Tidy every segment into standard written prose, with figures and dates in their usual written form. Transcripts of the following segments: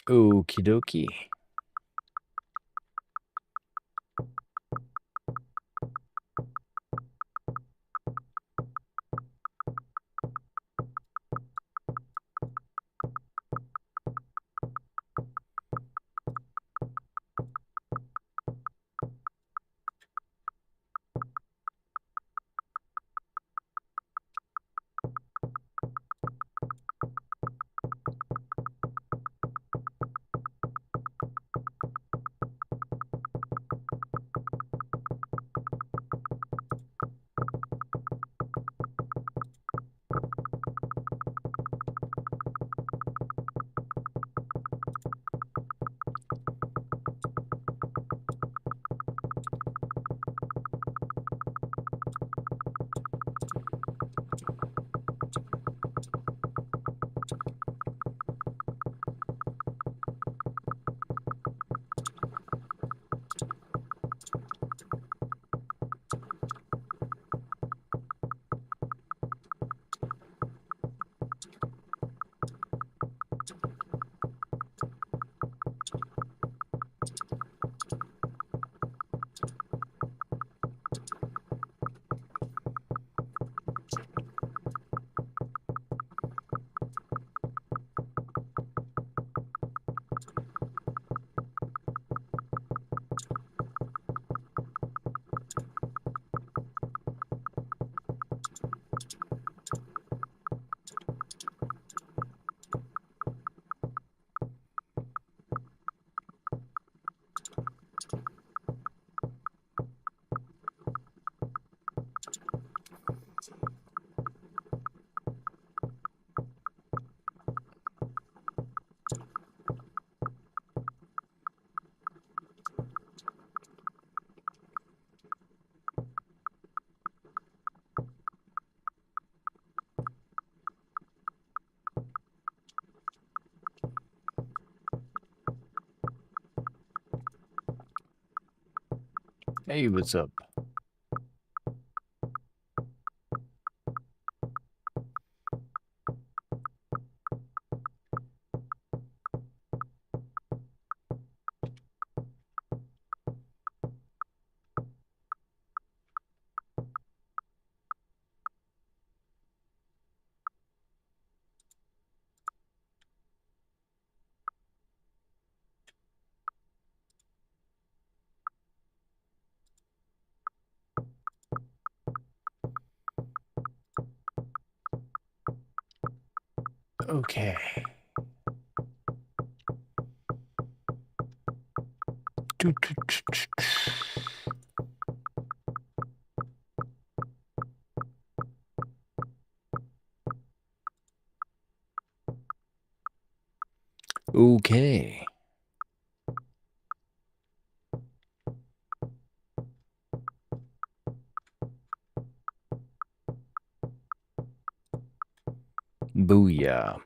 Okie dokie. Hey, what's up? Okay. Okay. Booyah.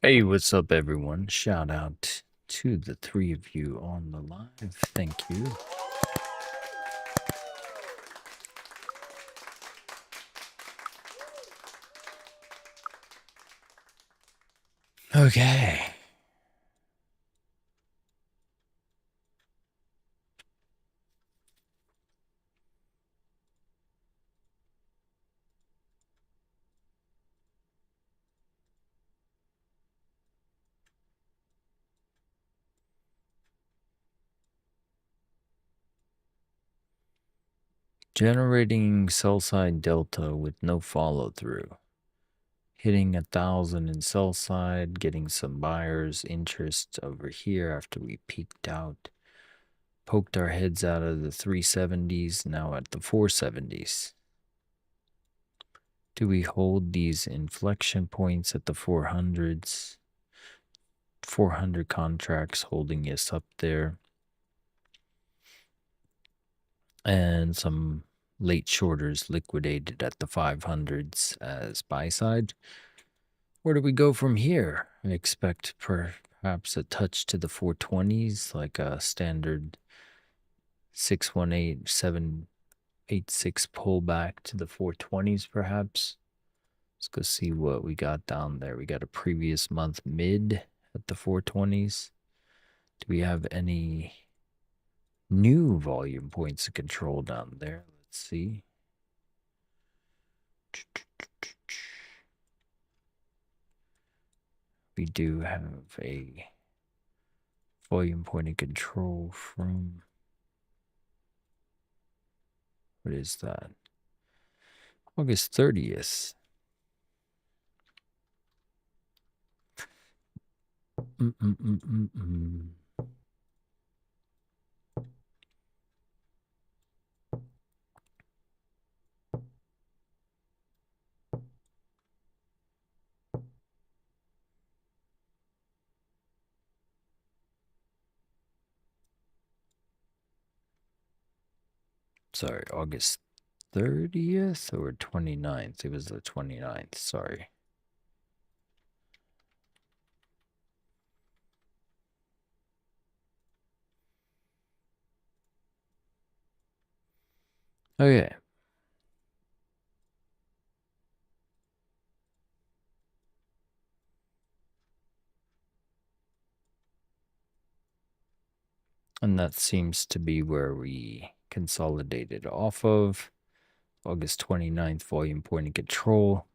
Hey, what's up, everyone? Shout out to the 3 of you on the live. Thank you. Okay. Generating sell side delta with no follow through. Hitting 1,000 in sell side, getting some buyers' interest over here after we peaked out. Poked our heads out of the 370s, now at the 470s. Do we hold these inflection points at the 400s? 400 contracts holding us up there. And some late shorters liquidated at the 500s as buy side. Where do we go from here? I expect perhaps a touch to the 420s, like a standard 618, 786 pullback to the 420s perhaps. Let's go see what we got down there. We got a previous month mid at the 420s. Do we have any new volume points of control down there? Let's see. We do have a volume point of control from, what is that? August 30th. Sorry, August 30th or 29th? It was the 29th, sorry. Okay. And that seems to be where we consolidated off of. August 29th, volume point of control.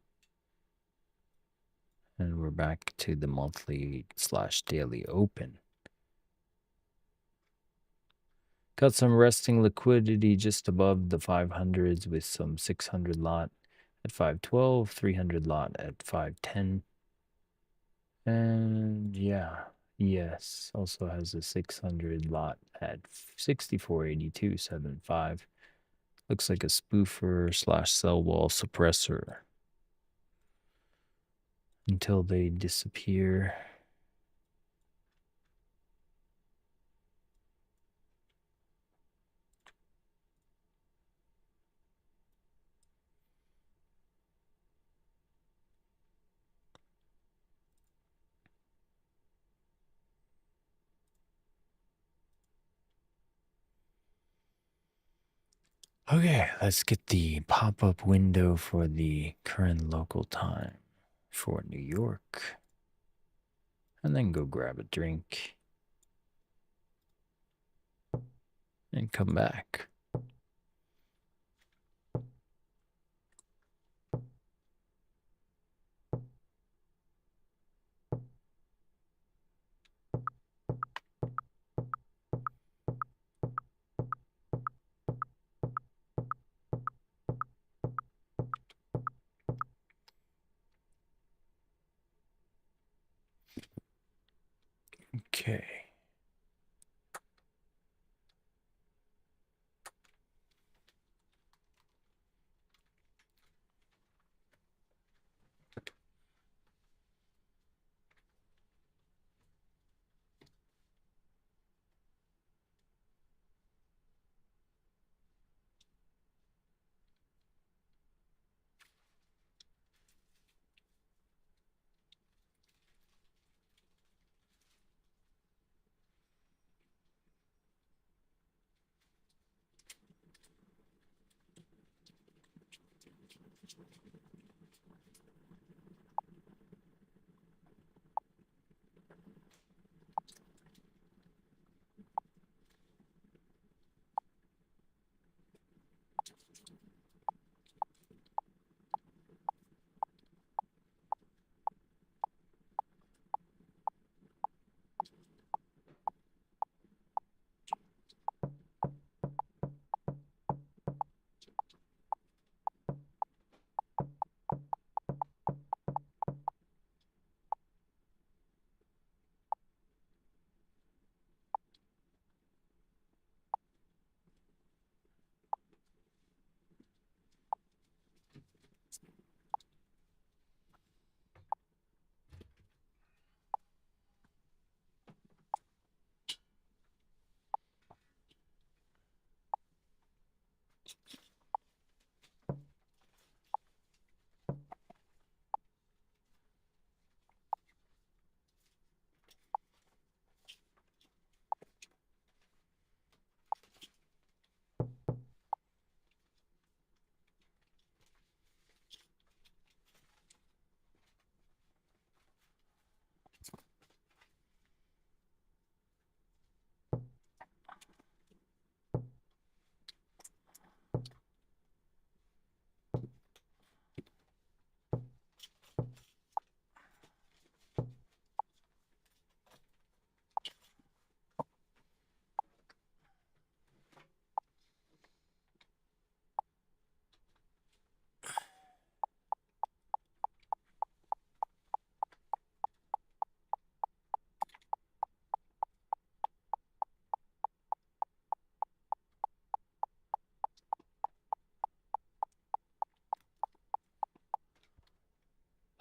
And we're back to the monthly / daily open. Got some resting liquidity just above the 500s with some 600 lot at 512, 300 lot at 510. And yeah, yes, also has a 600 lot at 6482.75. Looks like a spoofer / sell wall suppressor until they disappear. Okay, let's get the pop-up window for the current local time for New York. And then go grab a drink and come back. Okay.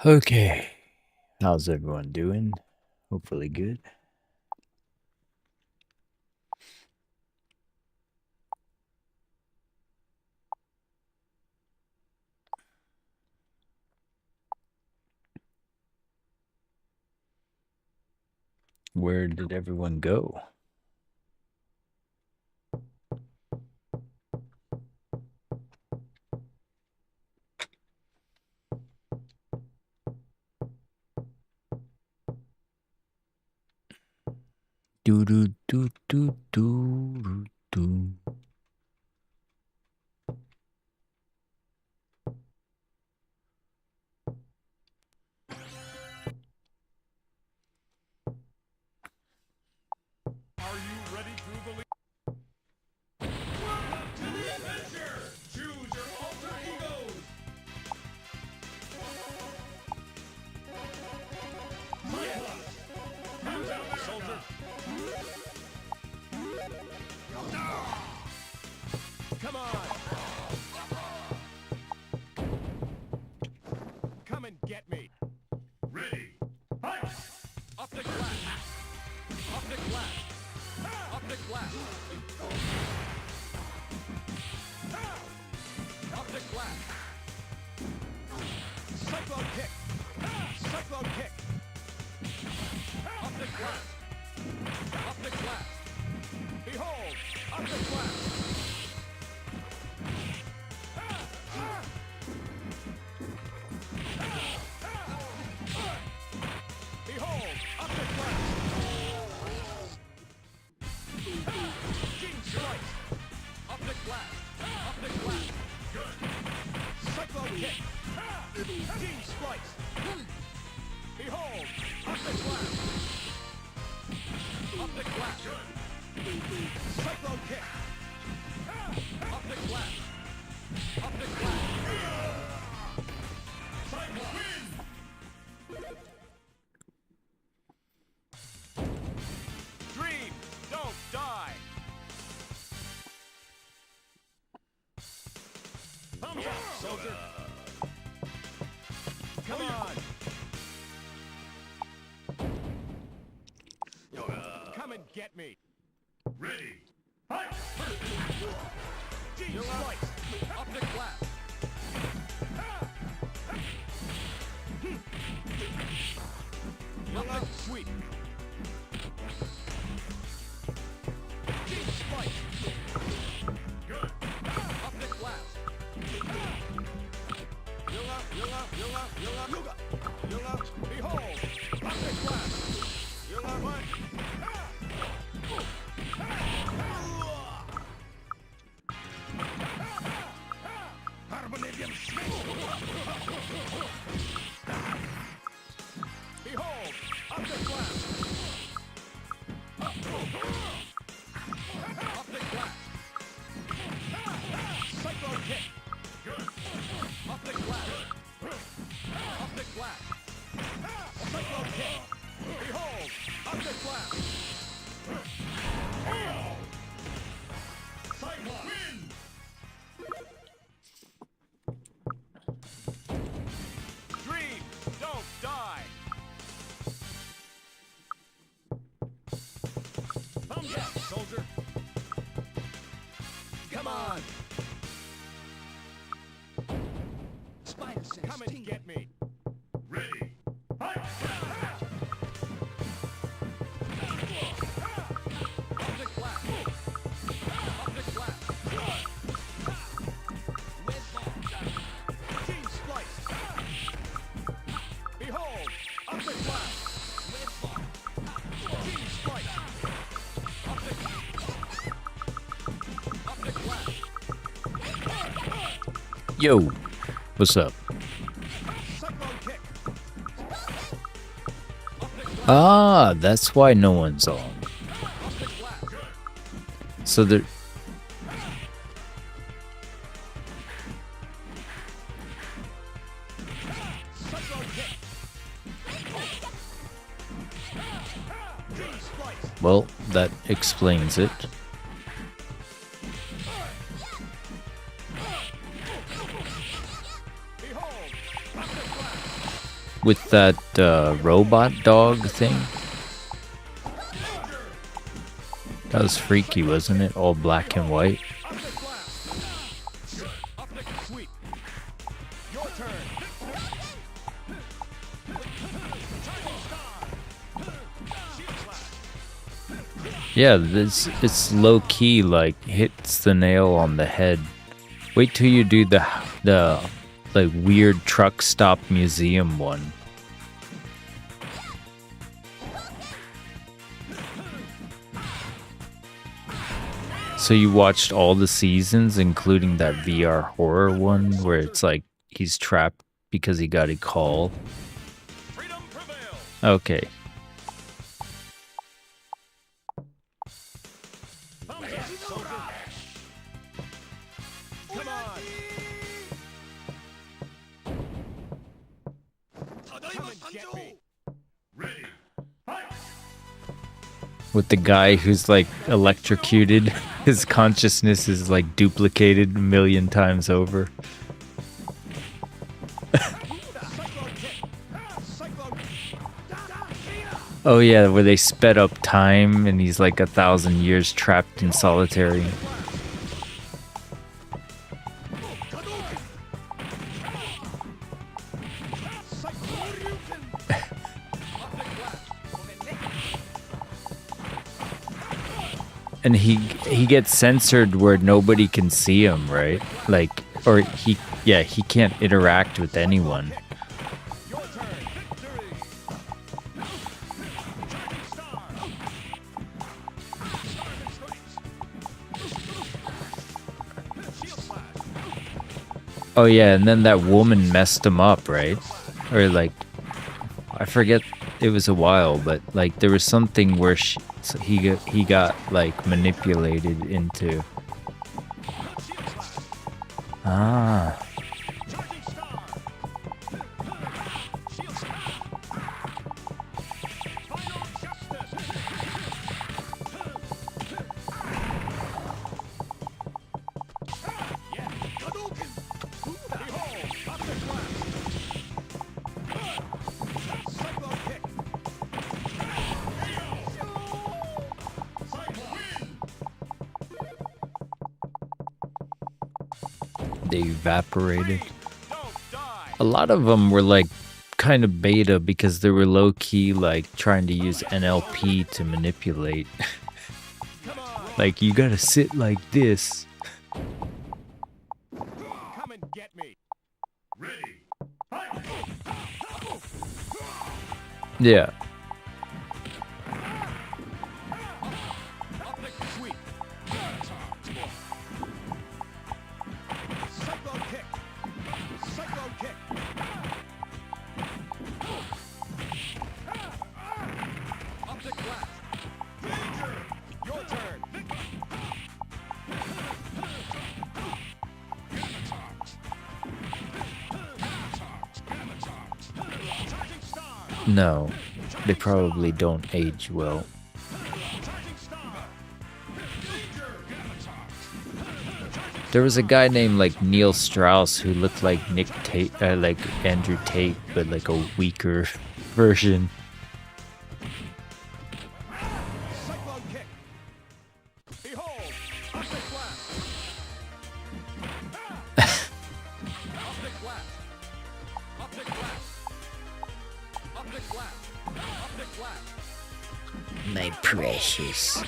Okay. How's everyone doing? Hopefully good. Where did everyone go? Do do do do do do. Are you ready through the Welcome to the adventure! Choose your alter egos! Comes out, soldier! Come on! Come and get me! Ready! Fight! Optic flash! Optic flash! Optic flash! Optic flash! Cyclone kick! Cyclone kick! Optic flash! Optic flash! Behold! Optic flash! Behold! Optic flash! Gene strike! Optic flash! Optic flash! Good! Cyclone kick! Gene splice! Behold! Optic flash! Optic flash! Good! Cyclone kick! Optic flash! Optic flash! Cyclone win! Dream! Don't die! Thumbs up, soldier! Come on! Come and get me! Ready! Fight! Gene slice! Optic flash! Optic sweep! Gene slice! Good! Optic flash! Yoga! Behold! Optic flash! Yoga, what? Carbonadium Behold! Optic flash! Optic flash! Cyclone kick! Good! Optic flash! Optic flash! Cyclone kick! Behold! Optic flash! Cyclone win! Dream! Don't die! Thumbs up, soldier! Come on! Spider sense. Come and get me! Ready! Fight! Optic flash! Optic flash! Gene splice! Behold! Optic flash! Gene splice! Optic flash! Yo, what's up? Cyclone kick! Ah, that's why no one's on. Optic flash! So there. Cyclone kick! Gene splice! Well, that explains it. Behold! Optic flash! with that robot dog thing. That was freaky, wasn't it? All black and white. Yeah, it's low key, like hits the nail on the head. Wait till you do the like weird truck stop museum one. So you watched all the seasons, including that VR horror one where it's like he's trapped because he got a call. Okay. With the guy who's like electrocuted, his consciousness is like duplicated a million times over. Oh yeah, where they sped up time and he's like 1,000 years trapped in solitary. And he gets censored where nobody can see him, right? Like, or he can't interact with anyone. Oh yeah, and then that woman messed him up, right? Or like, I forget, it was a while, but like there was something where he got like manipulated into. Ah. They evaporated. A lot of them were like kind of beta because they were low key like trying to use NLP to manipulate. Like you gotta sit like this. Come and get me. Ready. Yeah. No, they probably don't age well. There was a guy named like Neil Strauss who looked like like Andrew Tate, but like a weaker version. My precious.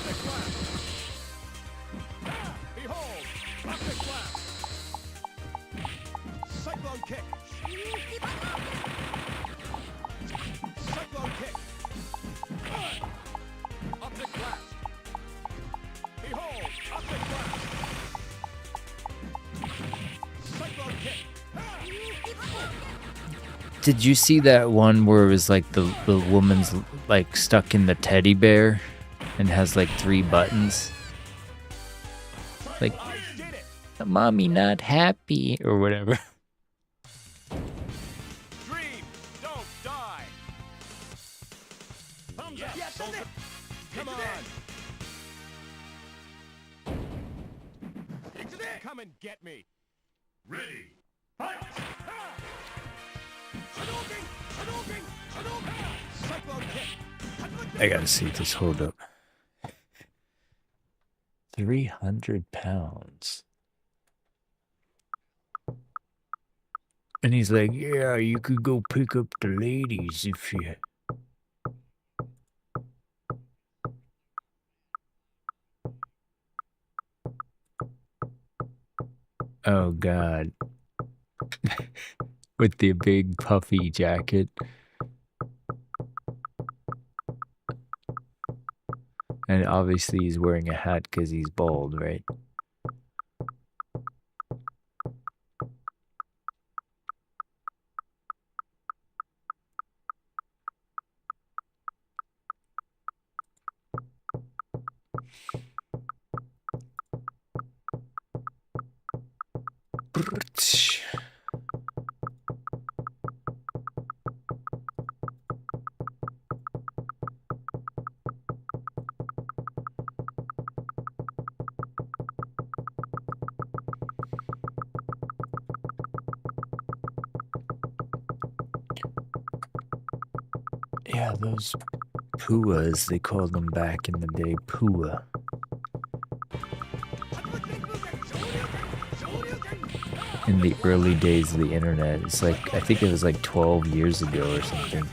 Did you see that one where it was like the woman's like stuck in the teddy bear and has like 3 buttons? Like, mommy not happy or whatever. Dream, don't die. Thumbs up. Come on. Come and get me. Ready. Fight. Hadouken! Hadouken! I gotta see this. Hold up. 300 pounds. And he's like, yeah, you could go pick up the ladies if you... Oh, God. With the big puffy jacket. And obviously he's wearing a hat because he's bald, right? Yeah, those puas, they called them back in the day, pua. In the early days of the internet. It's like, I think it was like 12 years ago or something.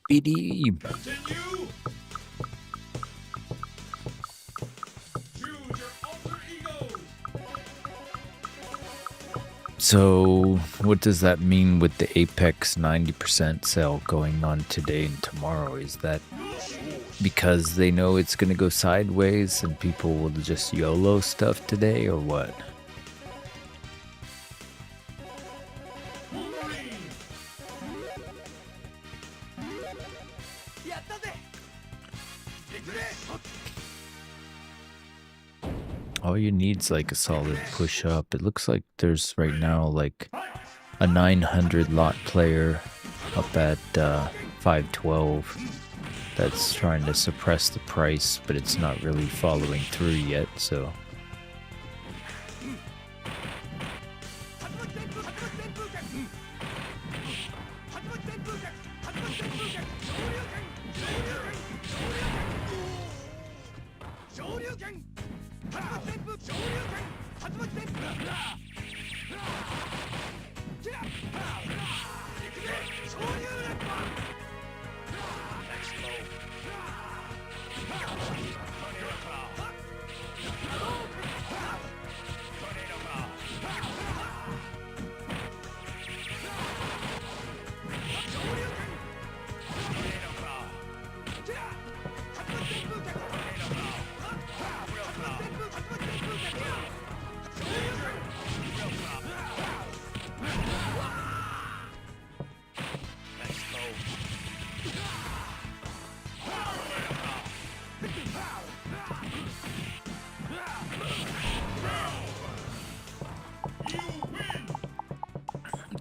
BD. Continue. Choose your alter ego. So, what does that mean with the Apex 90% sale going on today and tomorrow? Is that because they know it's going to go sideways and people will just YOLO stuff today, or what? All you need's like a solid push up. It looks like there's right now like a 900 lot player up at 512 that's trying to suppress the price, but it's not really following through yet, so...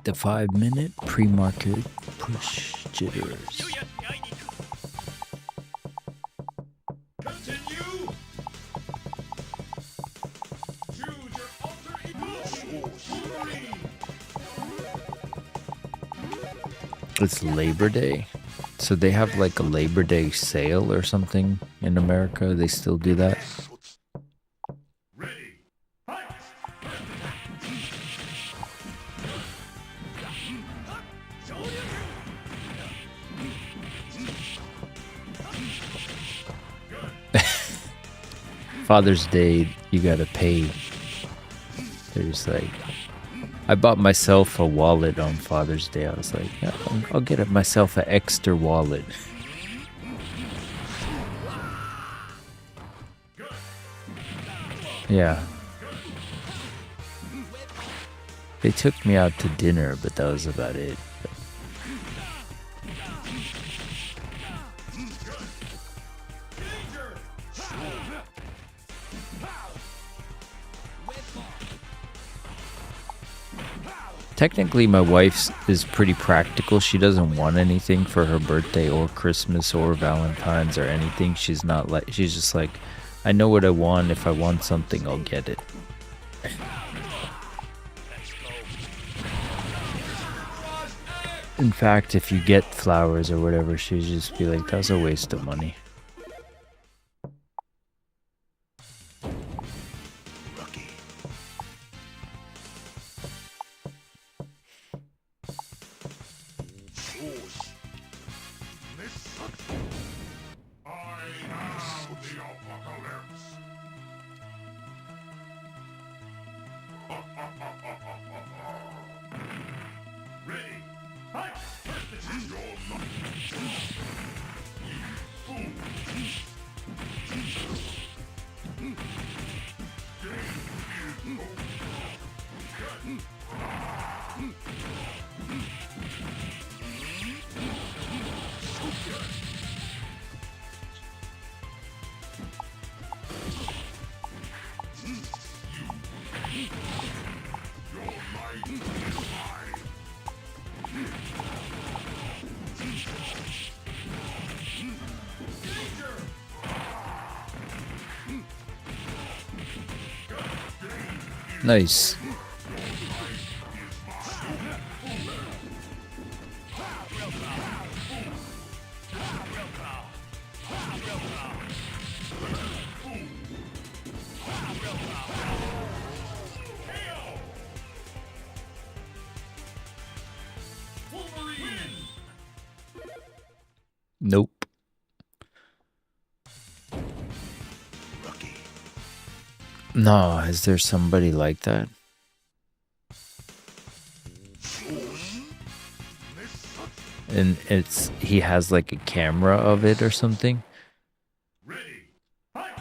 The 5-minute pre-market push jitters. Continue. Choose your alter ego. It's Labor Day. So they have like a Labor Day sale or something in America. They still do that. Ready. Fight. Father's Day, you gotta pay. There's like, I bought myself a wallet on Father's Day. I was like, yeah, I'll get myself an extra wallet. Yeah. They took me out to dinner, but that was about it. Technically, my wife is pretty practical. She doesn't want anything for her birthday or Christmas or Valentine's or anything. She's not like, she's just like, I know what I want. If I want something, I'll get it. In fact, if you get flowers or whatever, she'd just be like, that's a waste of money. Nice. Nope. No, is there somebody like that? And he has like a camera of it or something? Ready. Fight.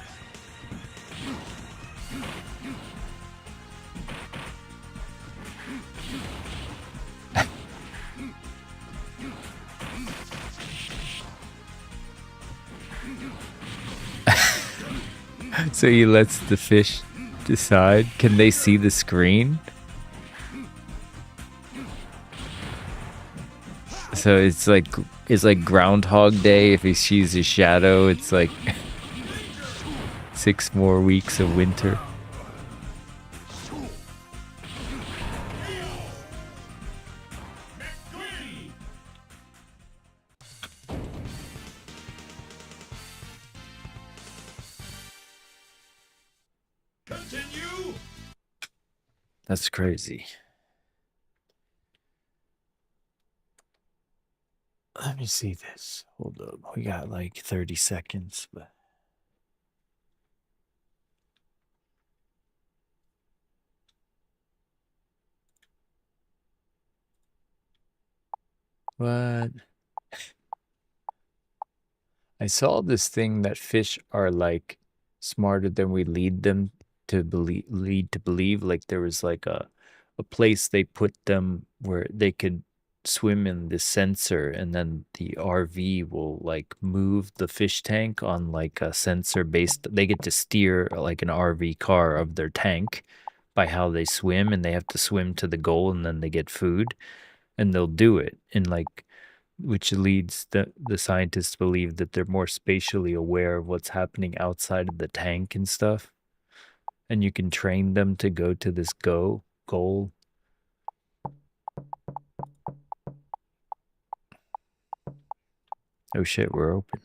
So he lets the fish decide. Can they see the screen? So it's like Groundhog Day. If he sees his shadow, it's like 6 more weeks of winter. Continue. That's crazy. Let me see this. Hold up. We got like 30 seconds, but what? I saw this thing that fish are like smarter than we lead them to believe. Like there was like a place they put them where they could swim in the sensor, and then the RV will like move the fish tank on like a sensor based. They get to steer like an RV car of their tank by how they swim, and they have to swim to the goal, and then they get food, and they'll do it. And like, which leads the scientists to believe that they're more spatially aware of what's happening outside of the tank and stuff. And you can train them to go to this goal. Oh shit, we're open.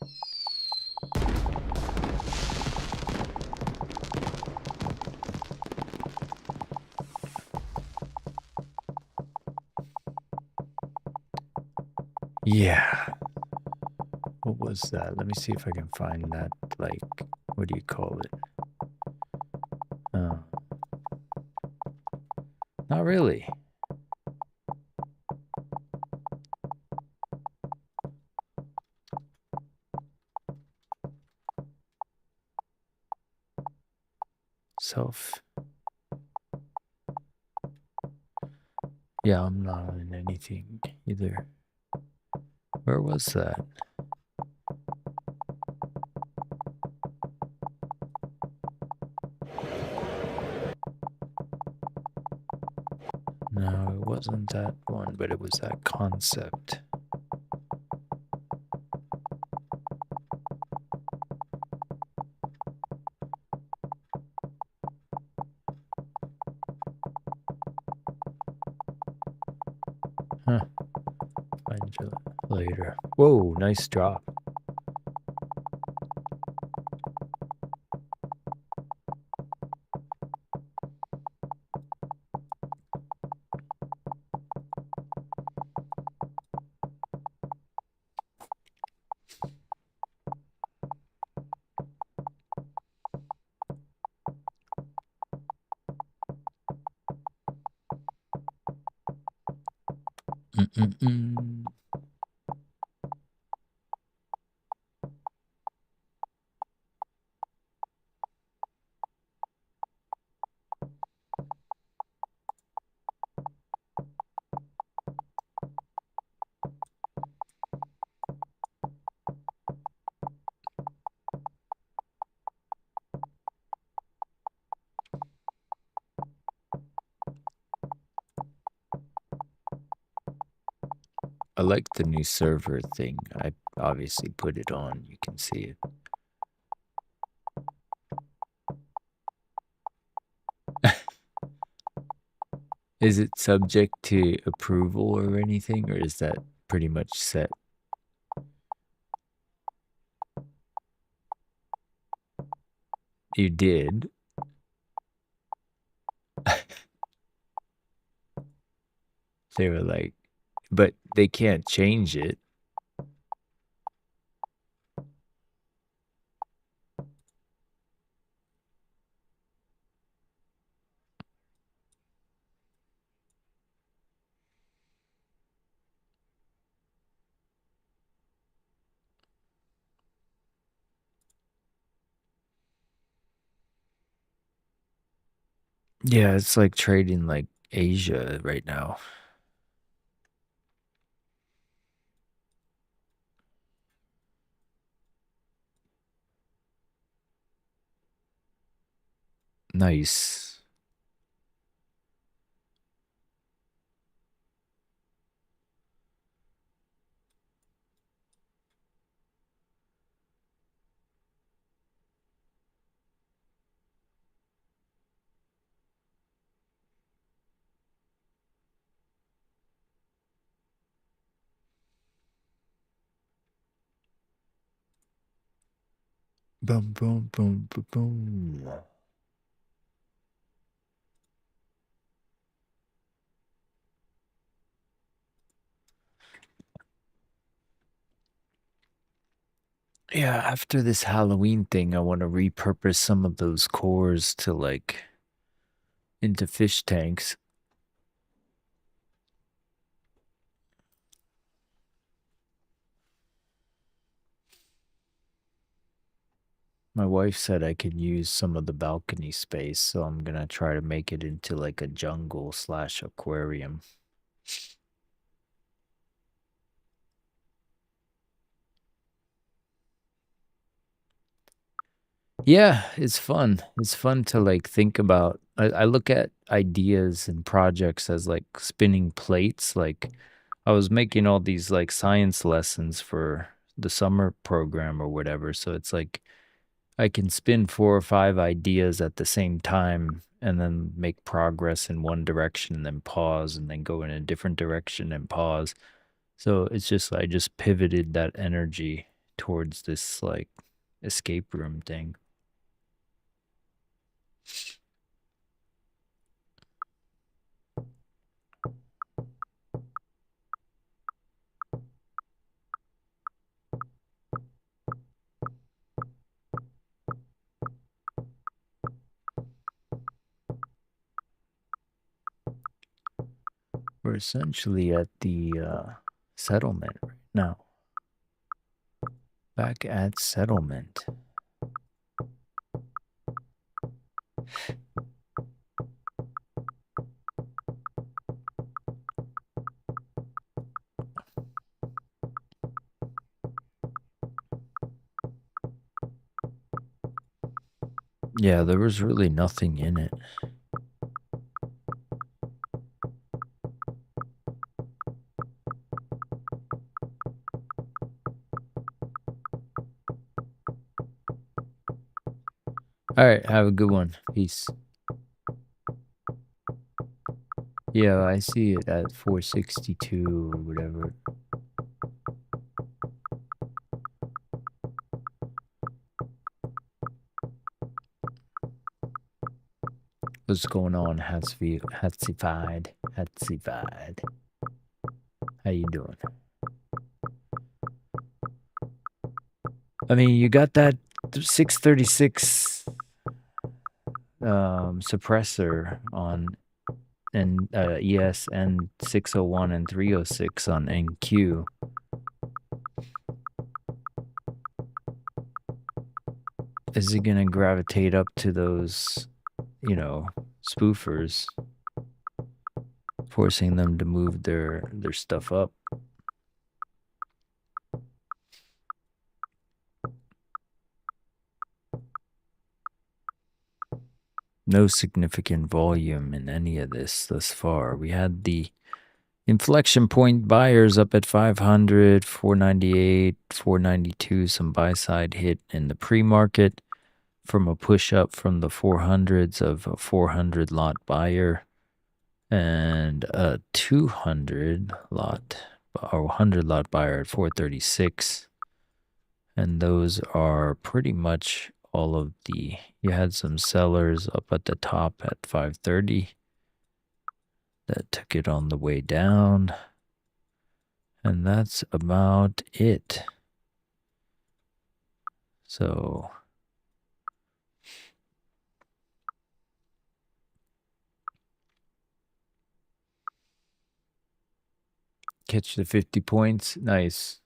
Yeah. What was that? Let me see if I can find that, like, what do you call it? Not really. Self. Yeah, I'm not in anything either. Where was that? No, it wasn't that one, but it was that concept. Huh. Find you later. Whoa, nice drop. Mm-mm-mm. I like the new server thing. I obviously put it on. You can see it. Is it subject to approval or anything, or is that pretty much set? You did? They were like, but they can't change it. Yeah, it's like trading like Asia right now. Nice. Boom, boom, boom, boom, boom. Yeah, after this Halloween thing, I want to repurpose some of those cores to like into fish tanks. My wife said I could use some of the balcony space, so I'm gonna try to make it into like a jungle / aquarium. Yeah, it's fun. It's fun to like think about. I look at ideas and projects as like spinning plates. Like I was making all these like science lessons for the summer program or whatever. So it's like I can spin 4 or 5 ideas at the same time and then make progress in one direction and then pause and then go in a different direction and pause. So it's just I just pivoted that energy towards this like escape room thing. We're essentially at the settlement right now. Back at settlement. Yeah, there was really nothing in it. All right, have a good one. Peace. Yeah, I see it at 462 or whatever. What's going on, Hatsified? How you doing? I mean, you got that 636 suppressor on and ES and 601 and 306 on NQ. Is it gonna gravitate up to those, you know, spoofers, forcing them to move their stuff up? No significant volume in any of this thus far. We had the inflection point buyers up at 500, 498, 492, some buy side hit in the pre-market from a push up from the 400s of a 400 lot buyer and a 200 lot or 100 lot buyer at 436. And those are pretty much all of the, you had some sellers up at the top at 530 that took it on the way down. And that's about it. So catch the 50 points. Nice.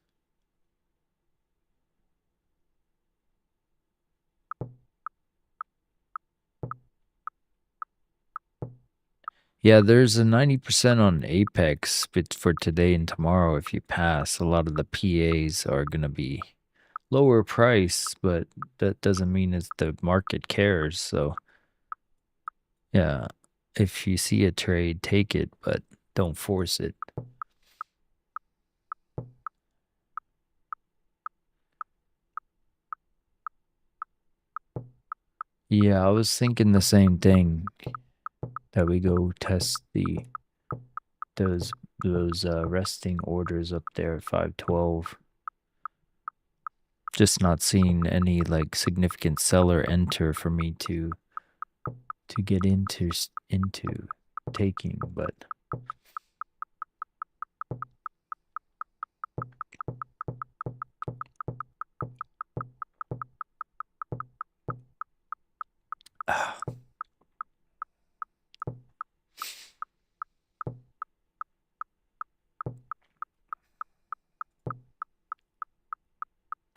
Yeah, there's a 90% on Apex for today and tomorrow if you pass. A lot of the PAs are going to be lower price, but that doesn't mean it's the market cares. So, yeah, if you see a trade, take it, but don't force it. Yeah, I was thinking the same thing, that we go test those resting orders up there at 512. Just not seeing any like significant seller enter for me to get into taking, but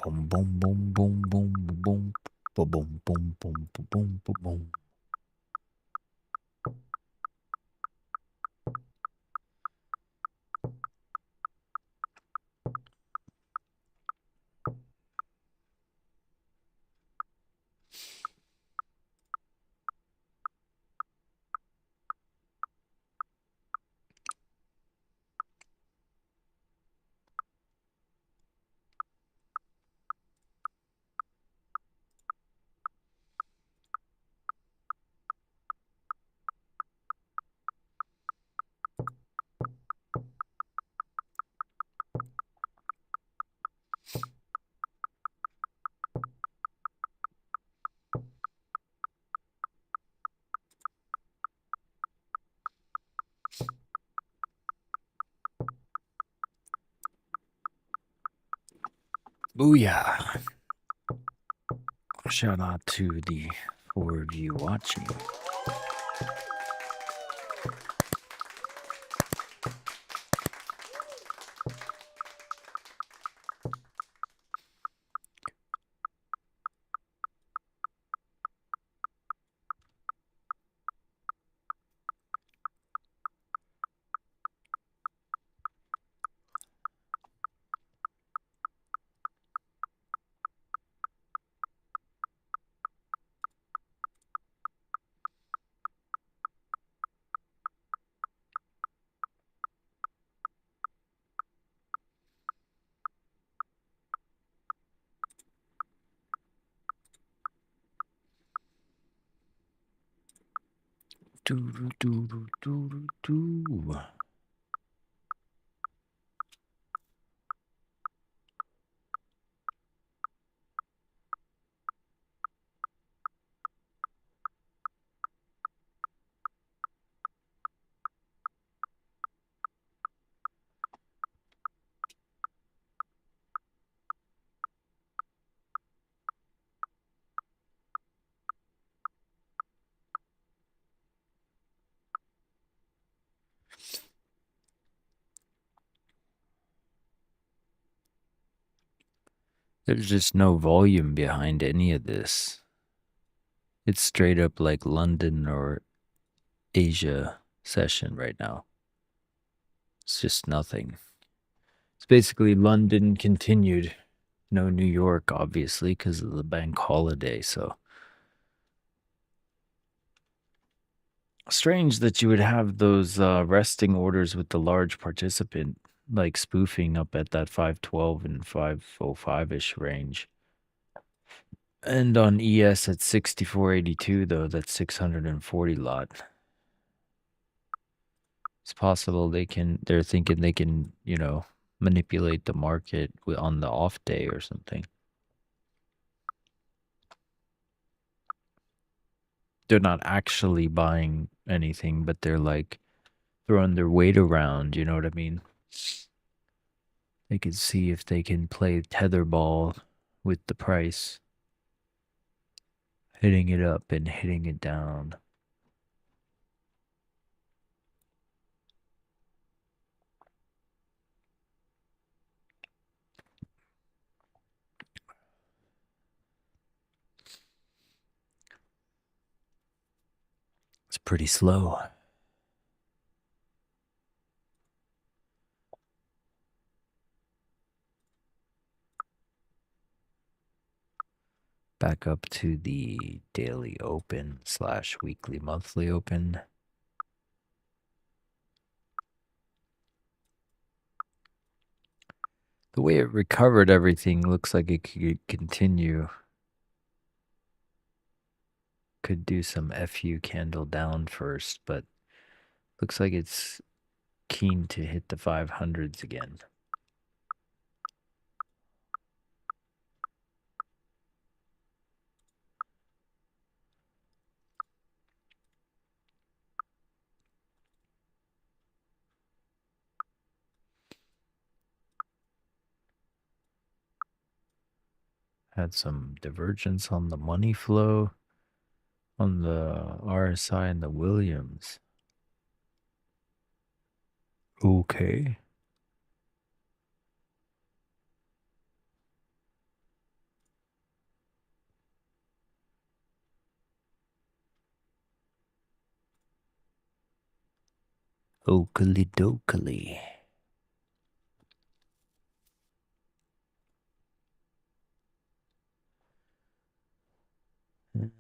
boom boom boom boom boom boom boom boom boom boom boom boom boom. Booyah. Shout out to the 4 of you watching. Do. There's just no volume behind any of this. It's straight up like London or Asia session right now. It's just nothing. It's basically London continued. No New York, obviously, because of the bank holiday. So strange that you would have those resting orders with the large participant, like spoofing up at that 512 and 505-ish range. And on ES at 6482, though, that's 640 lot. It's possible they're thinking they can, manipulate the market on the off day or something. They're not actually buying anything, but they're like throwing their weight around, you know what I mean? They could see if they can play tetherball with the price, hitting it up and hitting it down. It's pretty slow. Back up to the daily open / weekly monthly open. The way it recovered everything looks like it could continue. Could do some FU candle down first, but looks like it's keen to hit the 500s again. Had some divergence on the money flow, on the RSI and the Williams. Okay. Oakley dokley. And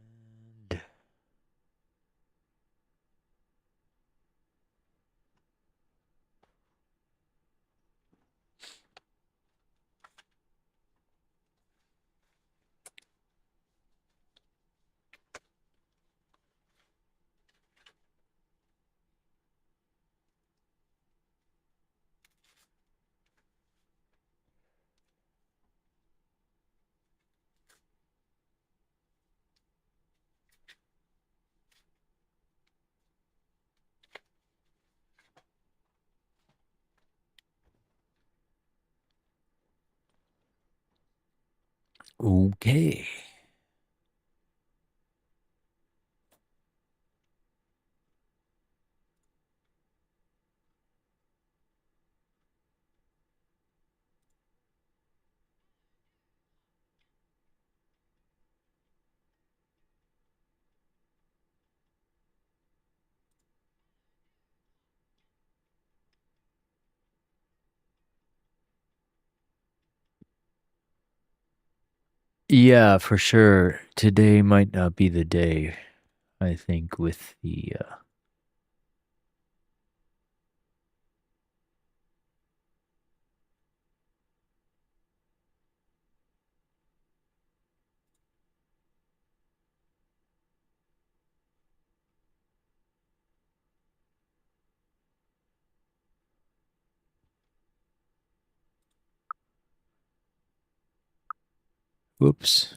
Okay. Yeah, for sure. Today might not be the day, I think, with the whoops.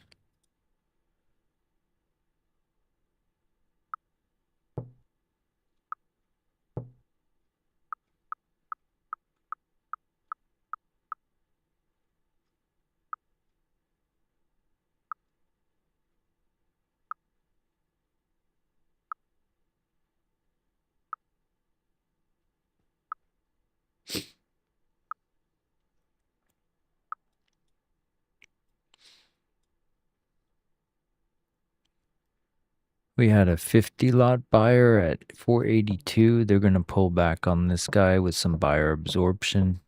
We had a 50 lot buyer at 482. They're going to pull back on this guy with some buyer absorption.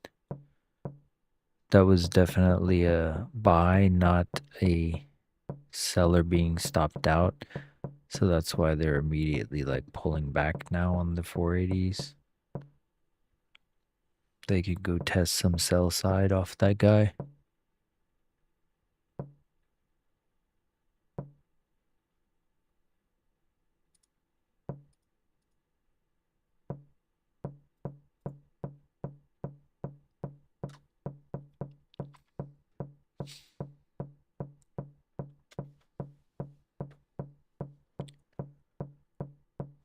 That was definitely a buy, not a seller being stopped out. So that's why they're immediately like pulling back now on the 480s. They could go test some sell side off that guy.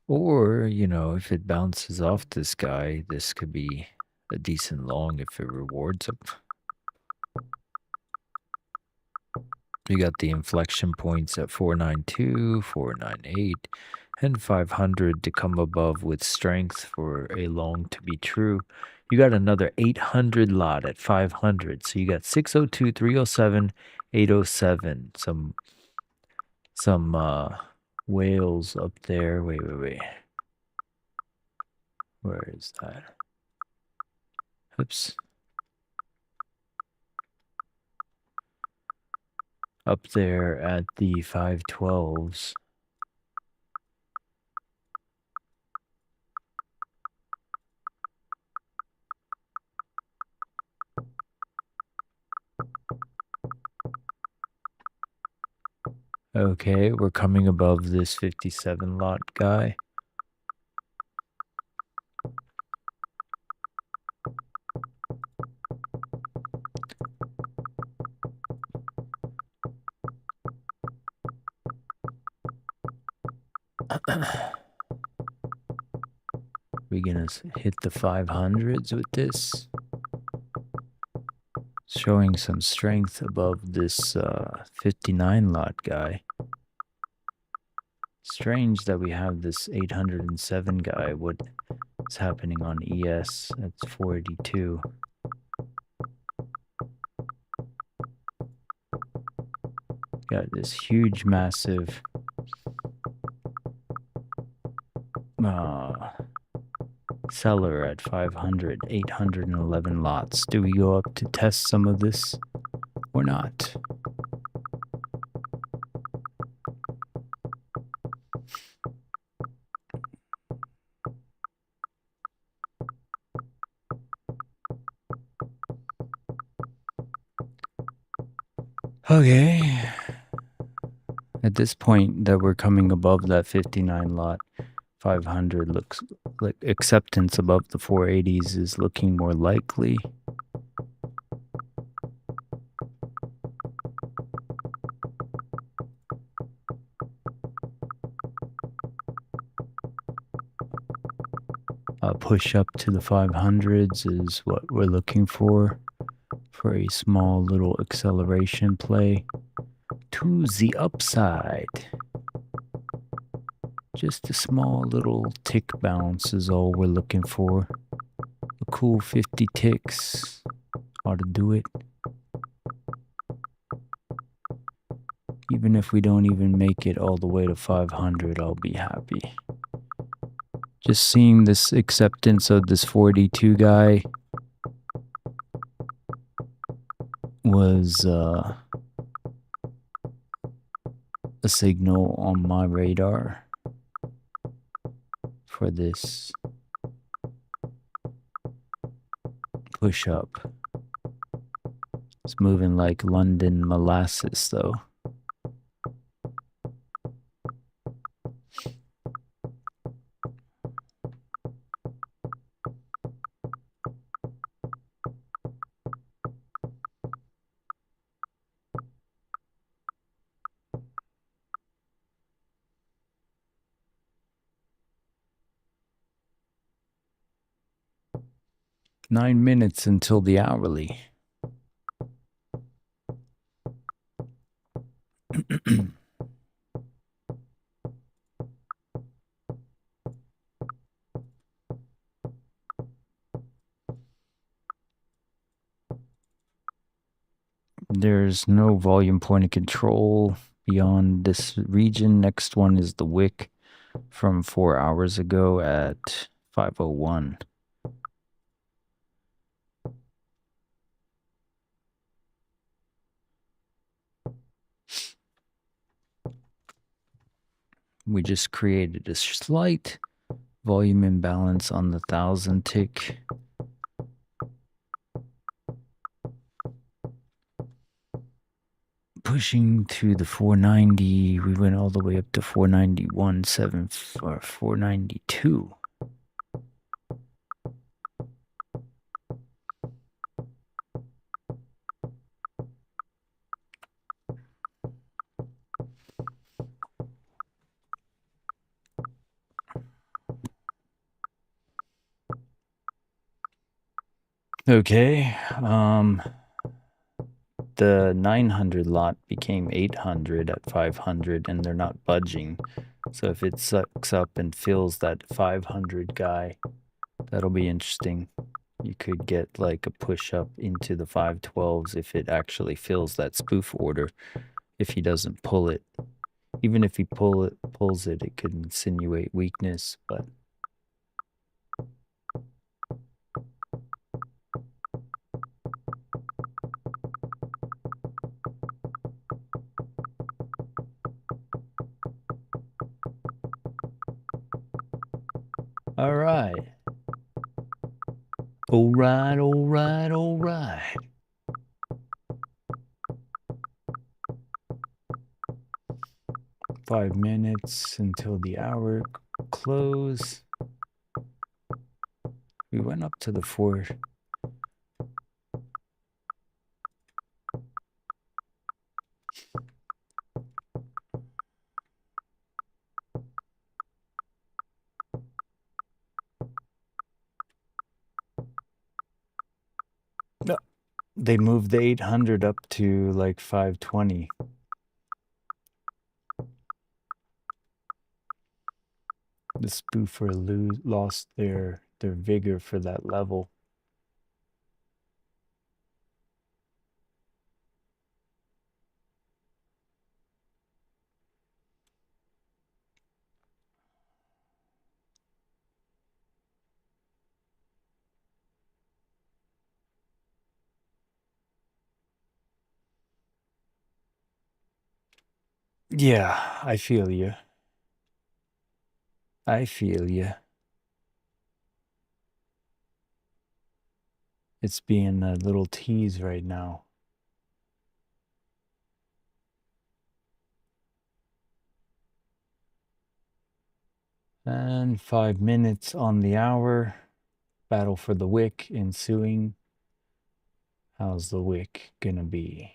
Or, you know, if it bounces off this guy, this could be a decent long if it rewards him. You got the inflection points at 492, 498, and 500 to come above with strength for a long to be true. You got another 800 lot at 500. So you got 602, 307, 807. Some whales up there. Wait. Where is that? Oops. Up there at the 512s. Okay, we're coming above this 57 lot guy. We're gonna hit the 500s with this. Showing some strength above this 59 lot guy. Strange that we have this 807 guy. What is happening on ES? That's 482. Got this huge, massive seller at 500, 811 lots. Do we go up to test some of this or not? Okay. At this point that we're coming above that 59 lot, 500 looks like acceptance above the 480s is looking more likely. Push up to the 500s is what we're looking for a small little acceleration play. to the upside. Just a small little tick bounce is all we're looking for. A cool 50 ticks ought to do it. Even if we don't even make it all the way to 500, I'll be happy. Just seeing this acceptance of this 42 guy was a signal on my radar for this push up. It's moving like London molasses though. Nine minutes until the hourly. There's no volume point of control beyond this region. Next one is the wick from 4 hours ago at 5:01. We just created a slight volume imbalance on the 1,000 tick. Pushing to the 490, we went all the way up to 491.7 or 492. Okay, the 900 lot became 800 at 500 and they're not budging. So if it sucks up and fills that 500 guy, that'll be interesting. You could get like a push up into the 512s if it actually fills that spoof order. If he doesn't pull it, even if he pulls it, it could insinuate weakness, but all right. All right, all right, all right. Five minutes until the hour close. We went up to the 4. No, they moved the 800 up to like 520. The spoofer lost their vigor for that level. Yeah, I feel you. I feel you. It's being a little tease right now. And 5 minutes on the hour. Battle for the wick ensuing. How's the wick gonna be?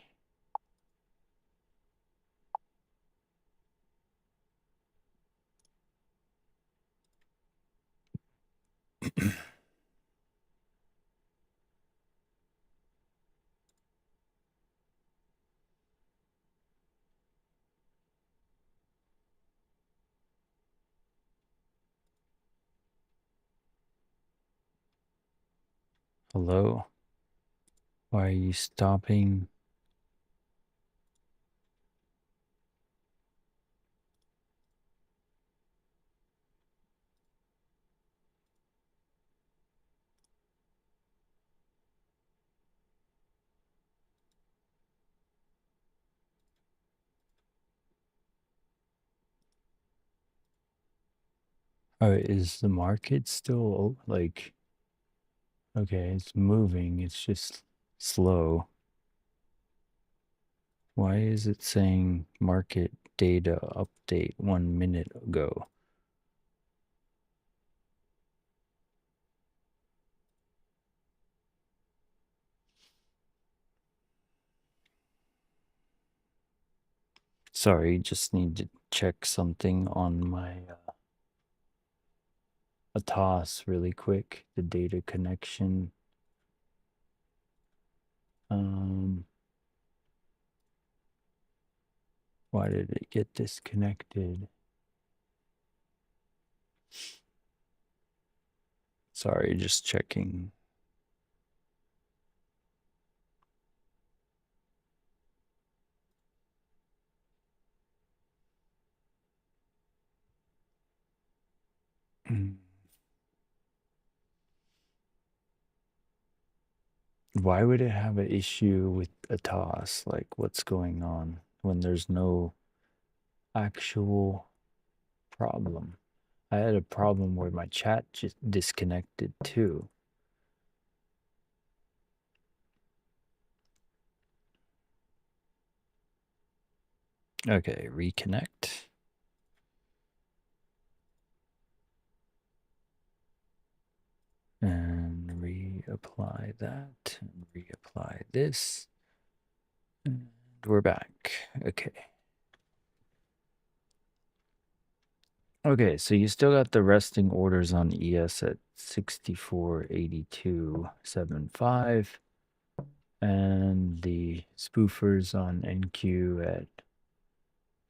Hello? Why are you stopping? Oh, is the market still like, okay, it's moving, it's just slow. Why is it saying market data update 1 minute ago? Sorry, just need to check something on my ATOS really quick, the data connection. Why did it get disconnected? Sorry, just checking. Why would it have an issue with ATOS? Like, what's going on when there's no actual problem? I had a problem where my chat just disconnected too. Okay, reconnect. And reapply that, and reapply this. And we're back. Okay. Okay, so you still got the resting orders on ES at 64.8275 and the spoofers on NQ at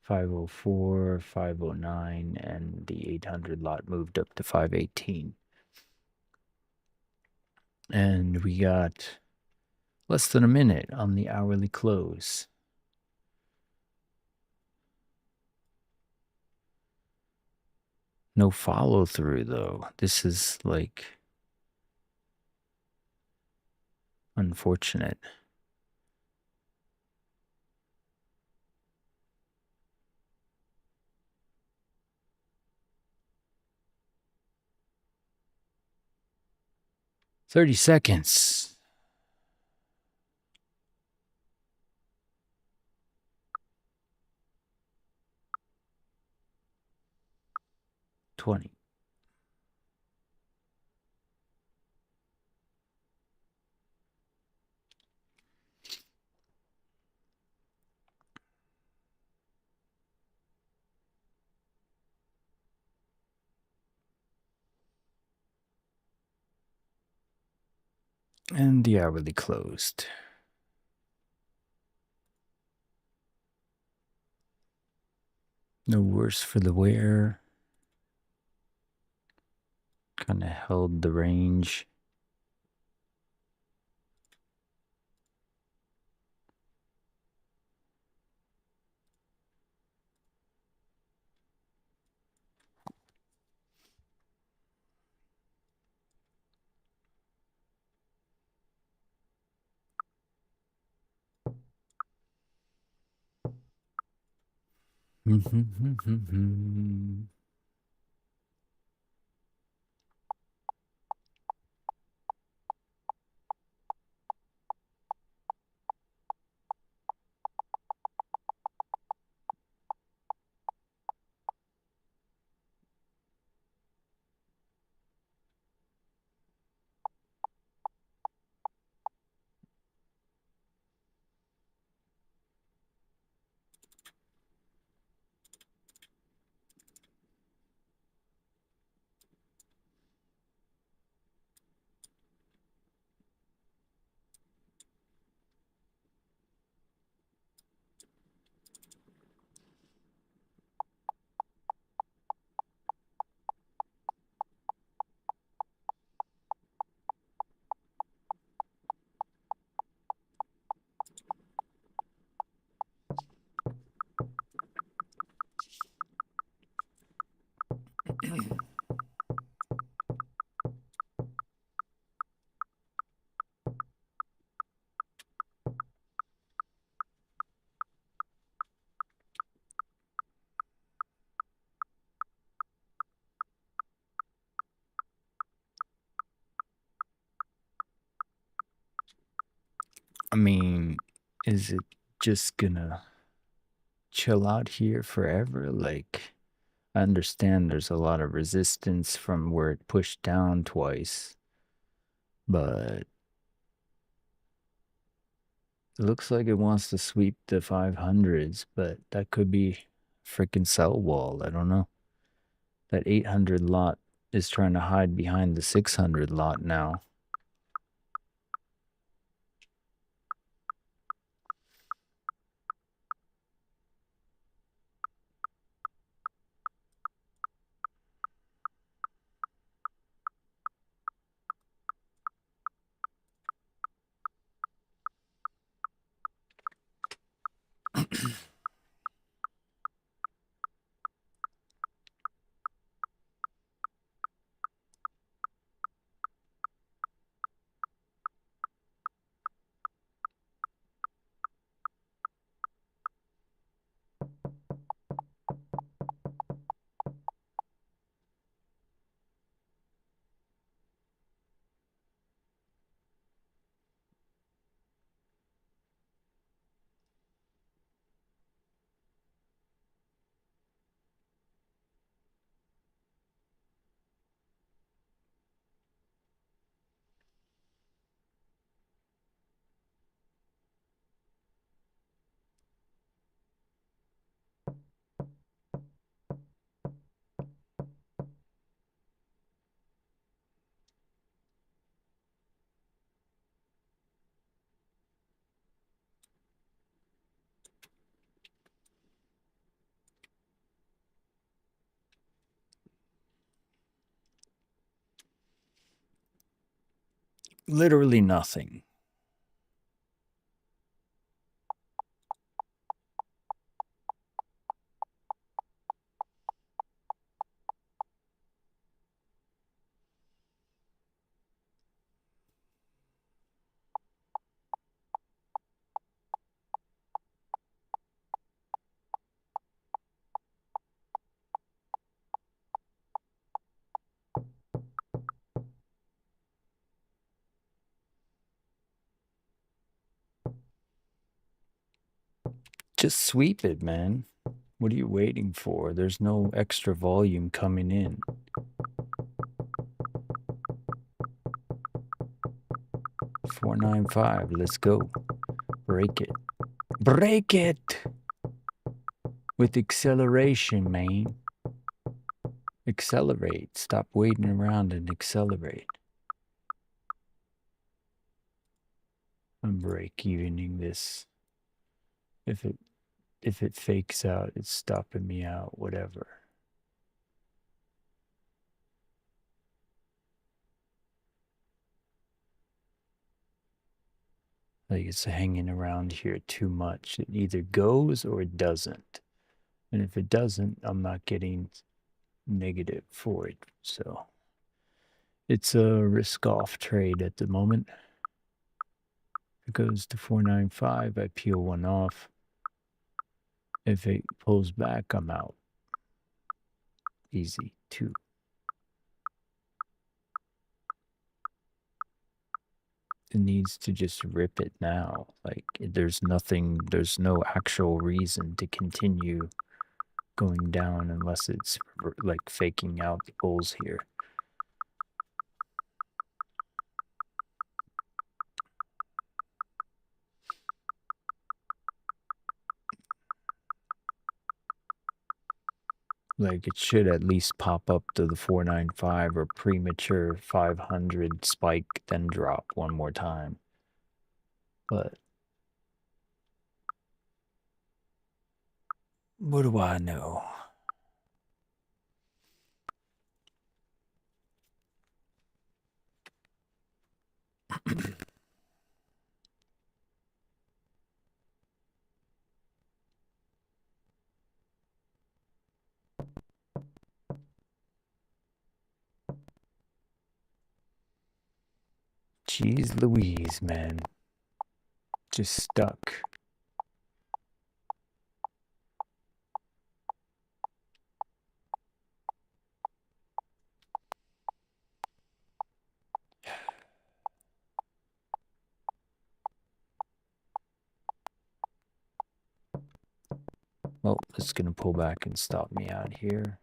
504, 509, and the 800 lot moved up to 518. And we got less than a minute on the hourly close. No follow through though. This is like unfortunate. "30 seconds. "20. And the hourly closed. No worse for the wear. Kind of held the range. I mean, is it just gonna chill out here forever? Like, I understand there's a lot of resistance from where it pushed down twice, but it looks like it wants to sweep the 500s, but that could be freaking sell wall. I don't know. That 800 lot is trying to hide behind the 600 lot now. Literally nothing. Just sweep it, man. What are you waiting for? There's no extra volume coming in. $4.95. Let's go. Break it. Break it! With acceleration, man. Accelerate. Stop waiting around and accelerate. I'm break evening this. If it fakes out, it's stopping me out, whatever. Like it's hanging around here too much. It either goes or it doesn't. And if it doesn't, I'm not getting negative for it. So it's a risk off trade at the moment. If it goes to 495, I peel one off. If it pulls back, I'm out. Easy. 2. It needs to just rip it now. Like there's no actual reason to continue going down unless it's like faking out the bulls here. Like it should at least pop up to the 495 or premature 500 spike, then drop one more time. But what do I know? Jeez Louise, man. Just stuck. Well, it's going to pull back and stop me out here.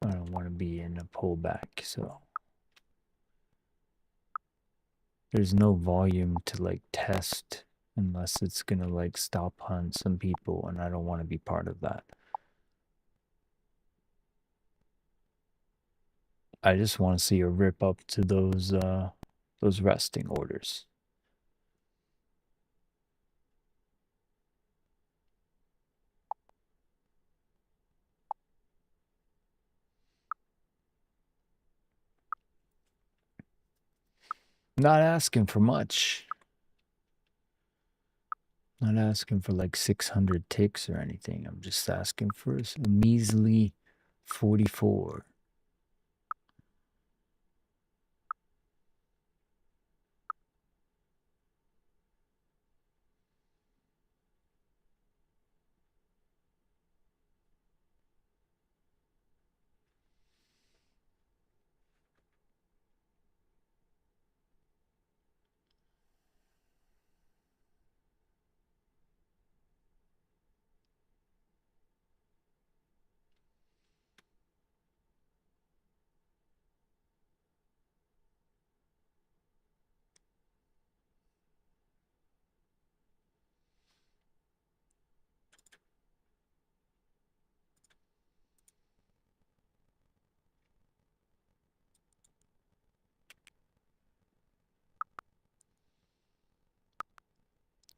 I don't want to be in a pullback, so there's no volume to like test unless it's going to like stop hunt some people, and I don't want to be part of that. I just want to see a rip up to those resting orders. Not asking for much. Not asking for like 600 ticks or anything. I'm just asking for a measly 44.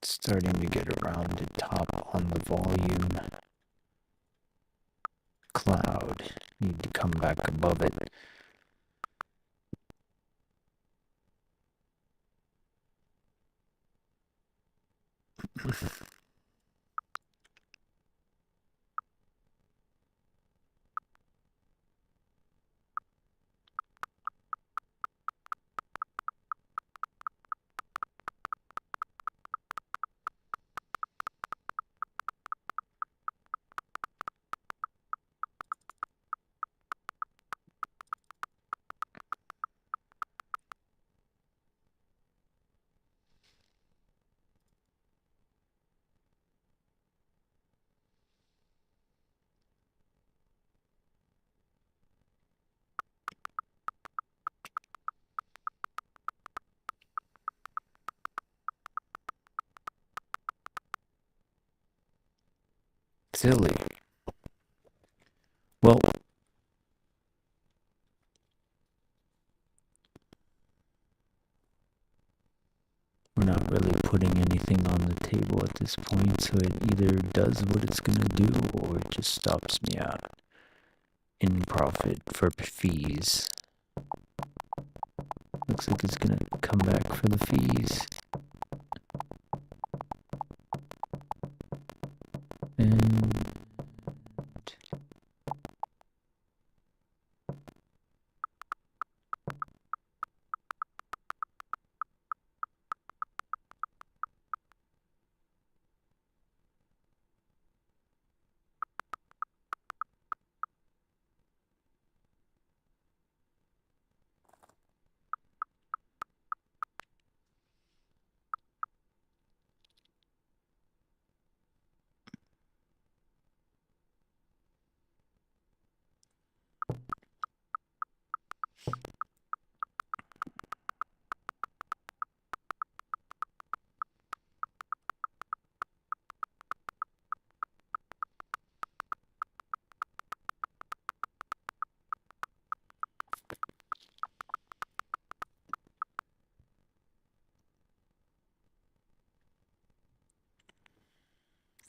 Starting to get around the top on the volume cloud. Need to come back above it. Silly. Well, we're not really putting anything on the table at this point, so it either does what it's gonna do or it just stops me out in profit for fees. Looks like it's gonna come back for the fees. And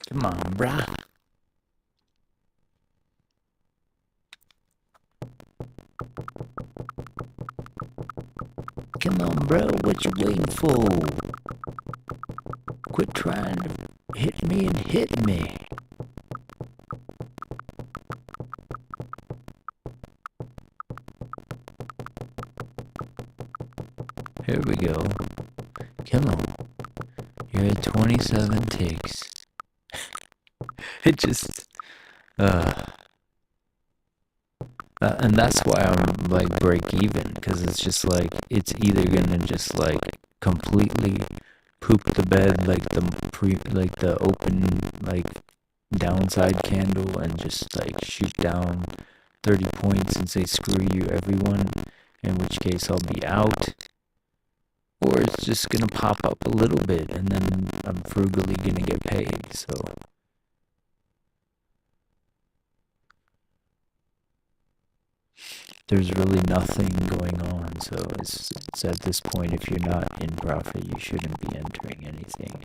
come on, brah. Come on, bro. What you waiting for? Quit trying to hit me and hit me. Here we go. Come on. You're at 27 ticks. It just, and that's why I'm like break even, because it's just like, it's either gonna just like completely poop the bed like the open downside candle and just shoot down 30 points and say screw you everyone, in which case I'll be out, or it's just gonna pop up a little bit and then I'm frugally gonna get paid. So there's really nothing going on. So it's at this point, if you're not in profit, you shouldn't be entering anything.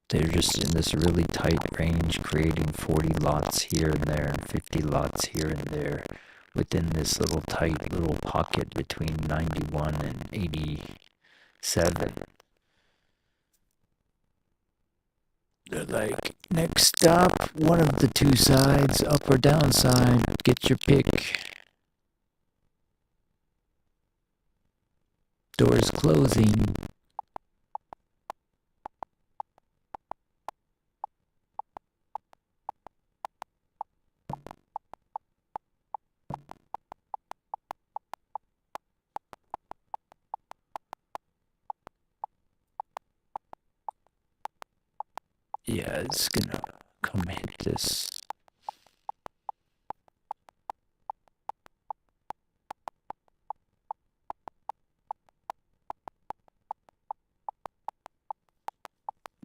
They're just in this really tight range, creating 40 lots here and there and 50 lots here and there within this little tight little pocket between 91 and 87. They're like, next stop, one of the two sides, up or down side, get your pick. Doors closing. Yeah, it's gonna come hit this.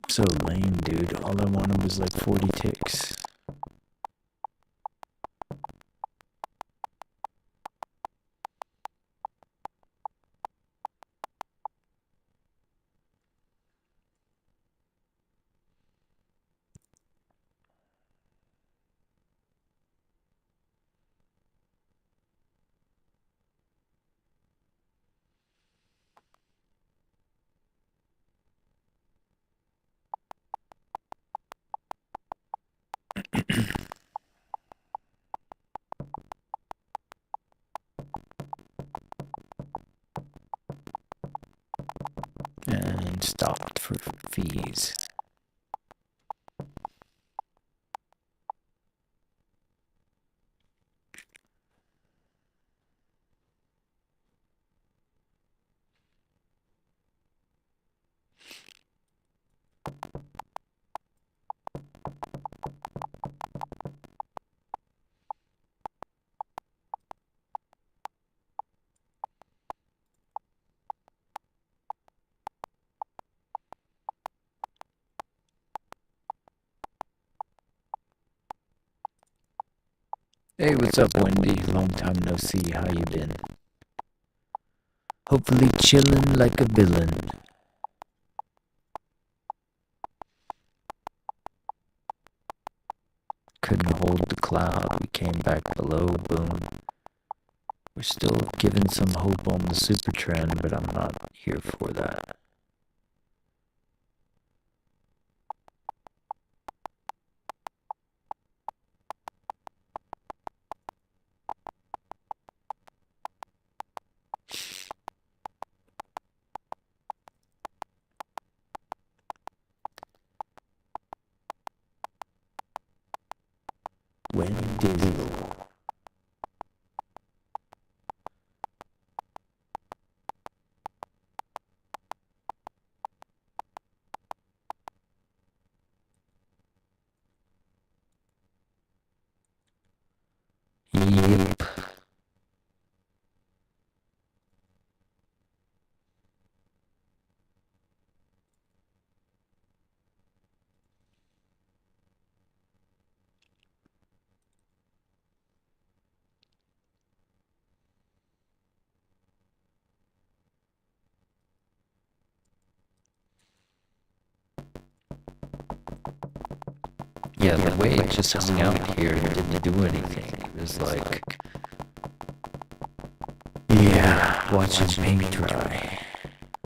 So lame, dude. All I wanted was 40 ticks. And stopped for fees. Hey, what's up, Wendy? Long time no see. How you been? Hopefully chillin' like a villain. Couldn't hold the cloud. We came back below. Boom. We're still giving some hope on the super trend, but I'm not here for that. Wendy. Yep. Yeah, the way it just hung out here and didn't do anything. It was like, yeah, watching paint dry.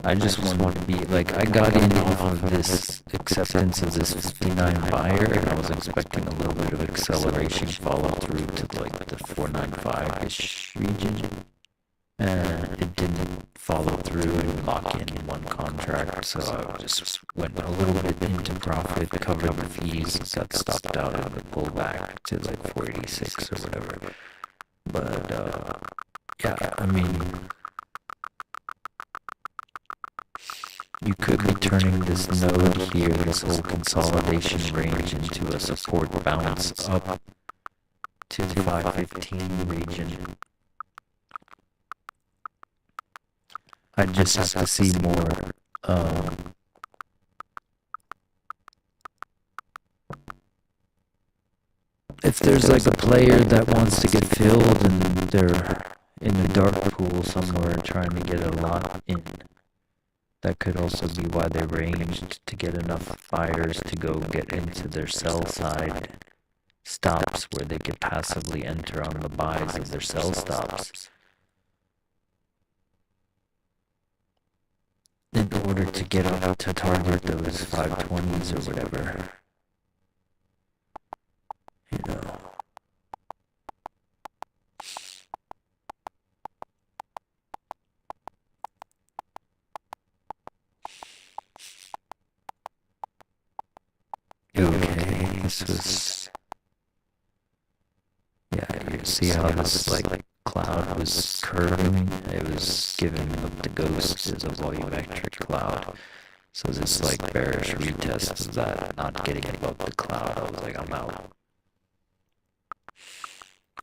I just want to be like, I got in off of this acceptance of this 59 buyer, and I was expecting a little bit of acceleration follow through to the 495-ish region, and it didn't follow through and lock in one contract. contract, so I just went a little bit into profit, covered the fees, got stopped out in the pullback to like 486 or whatever. But yeah, I mean, you could be turning this node here, this whole consolidation range, into a support bounce up to the 515 region. I just have to see more if there's like a player that wants to get filled and they're in the dark pool somewhere trying to get a lot in. That could also be why they ranged, to get enough buyers to go get into their sell side stops where they could passively enter on the buys of their sell stops in order to get up to target those 520s or whatever. You know. Okay, this was, yeah, you see how this like cloud was curving? It was giving up the ghost as a volumetric cloud. So this like bearish retest of that, not getting above the cloud, I was like, I'm out.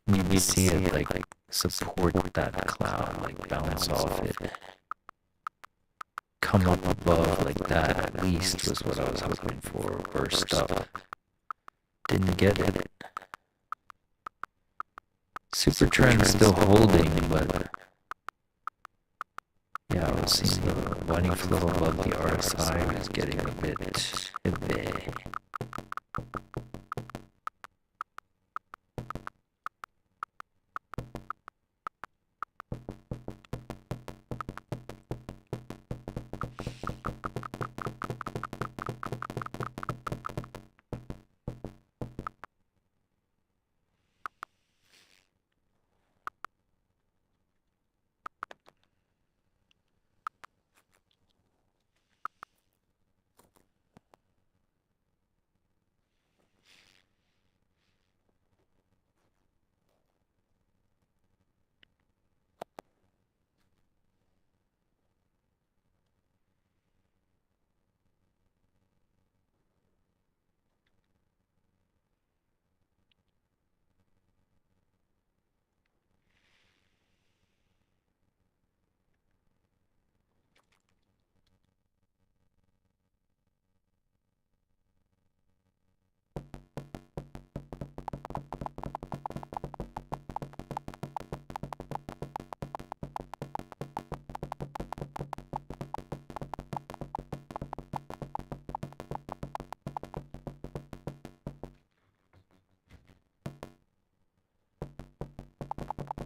You see it like support that cloud, like bounce off it. Come up above like that, at least, was what I was hoping for. Burst up. Didn't get it. Super trend still holding, but yeah, I was seeing the money flow above the RSI was getting a bit iffy.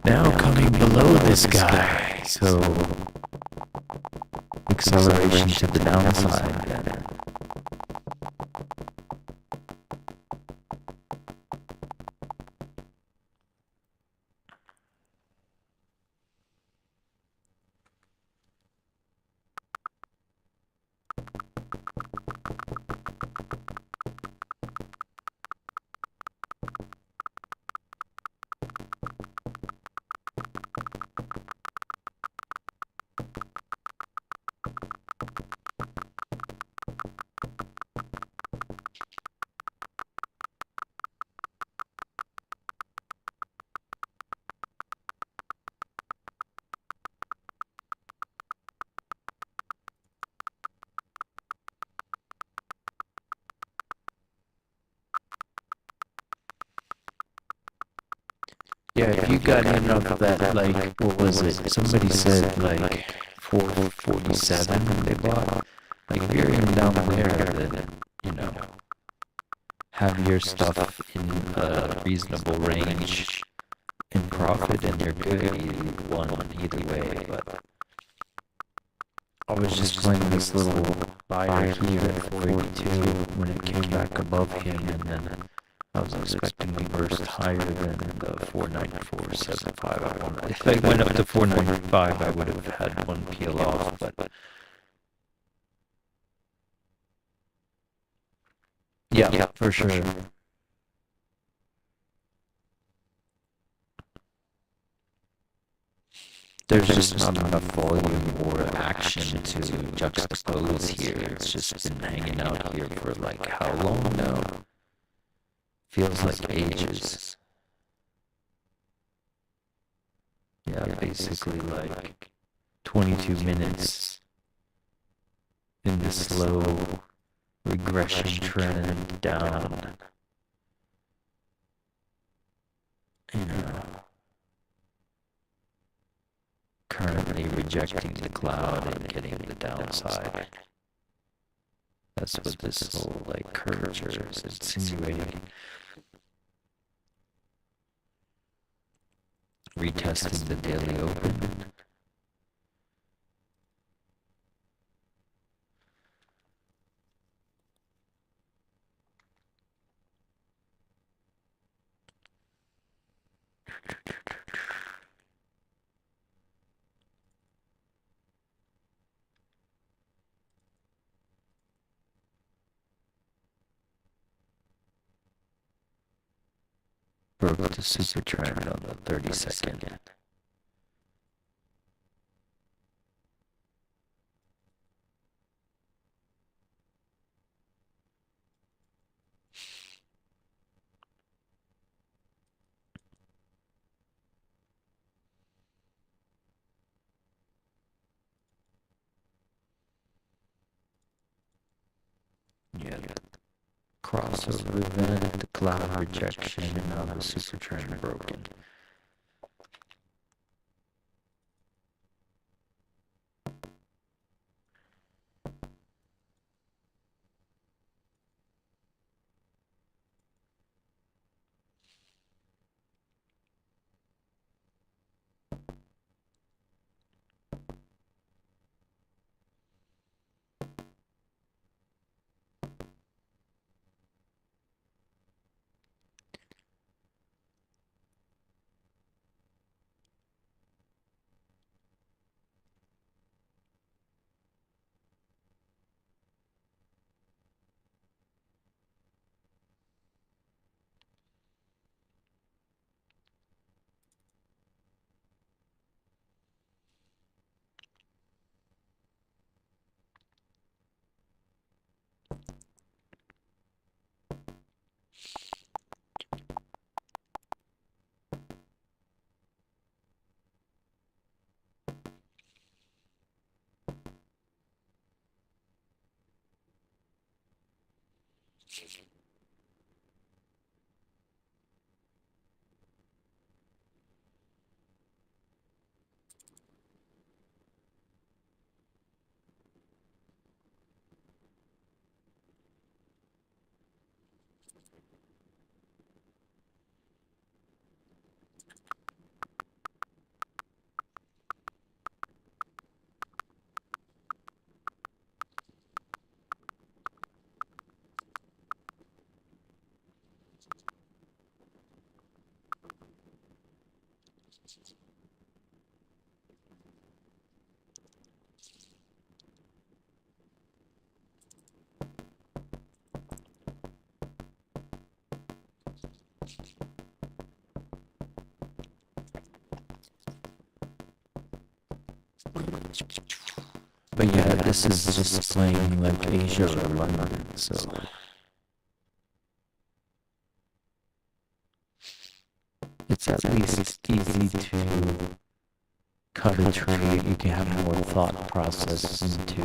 Now coming below this guy, so acceleration to the downside then. Yeah, if you got enough of that, like, what was it? Somebody said, like, 447 they bought. Like, if you're even down there, then, you know, have your stuff in a reasonable range in profit, and you're good. You won either way, but I was just playing this little buyer here at 482 when it came back above him, and then I was expecting to burst higher than the 494.75. If I went up to 495, I would have had one peel off, but Yeah, for sure. There's just not enough volume or action to juxtapose here. It's just been hanging out here for like how long now? Feels like ages. Yeah, basically like 22 minutes in the slow regression trend down. You know, currently rejecting the cloud and getting the downside. That's what this whole like curvature is insinuating. Retesting the daily open. Broke the super trend on the 30-second. Yeah, the crossover event, the cloud rejection, and now the super trend broken. But yeah, this is just playing like Asia or London, so it's at least easy to cut a trade. You can have more thought process into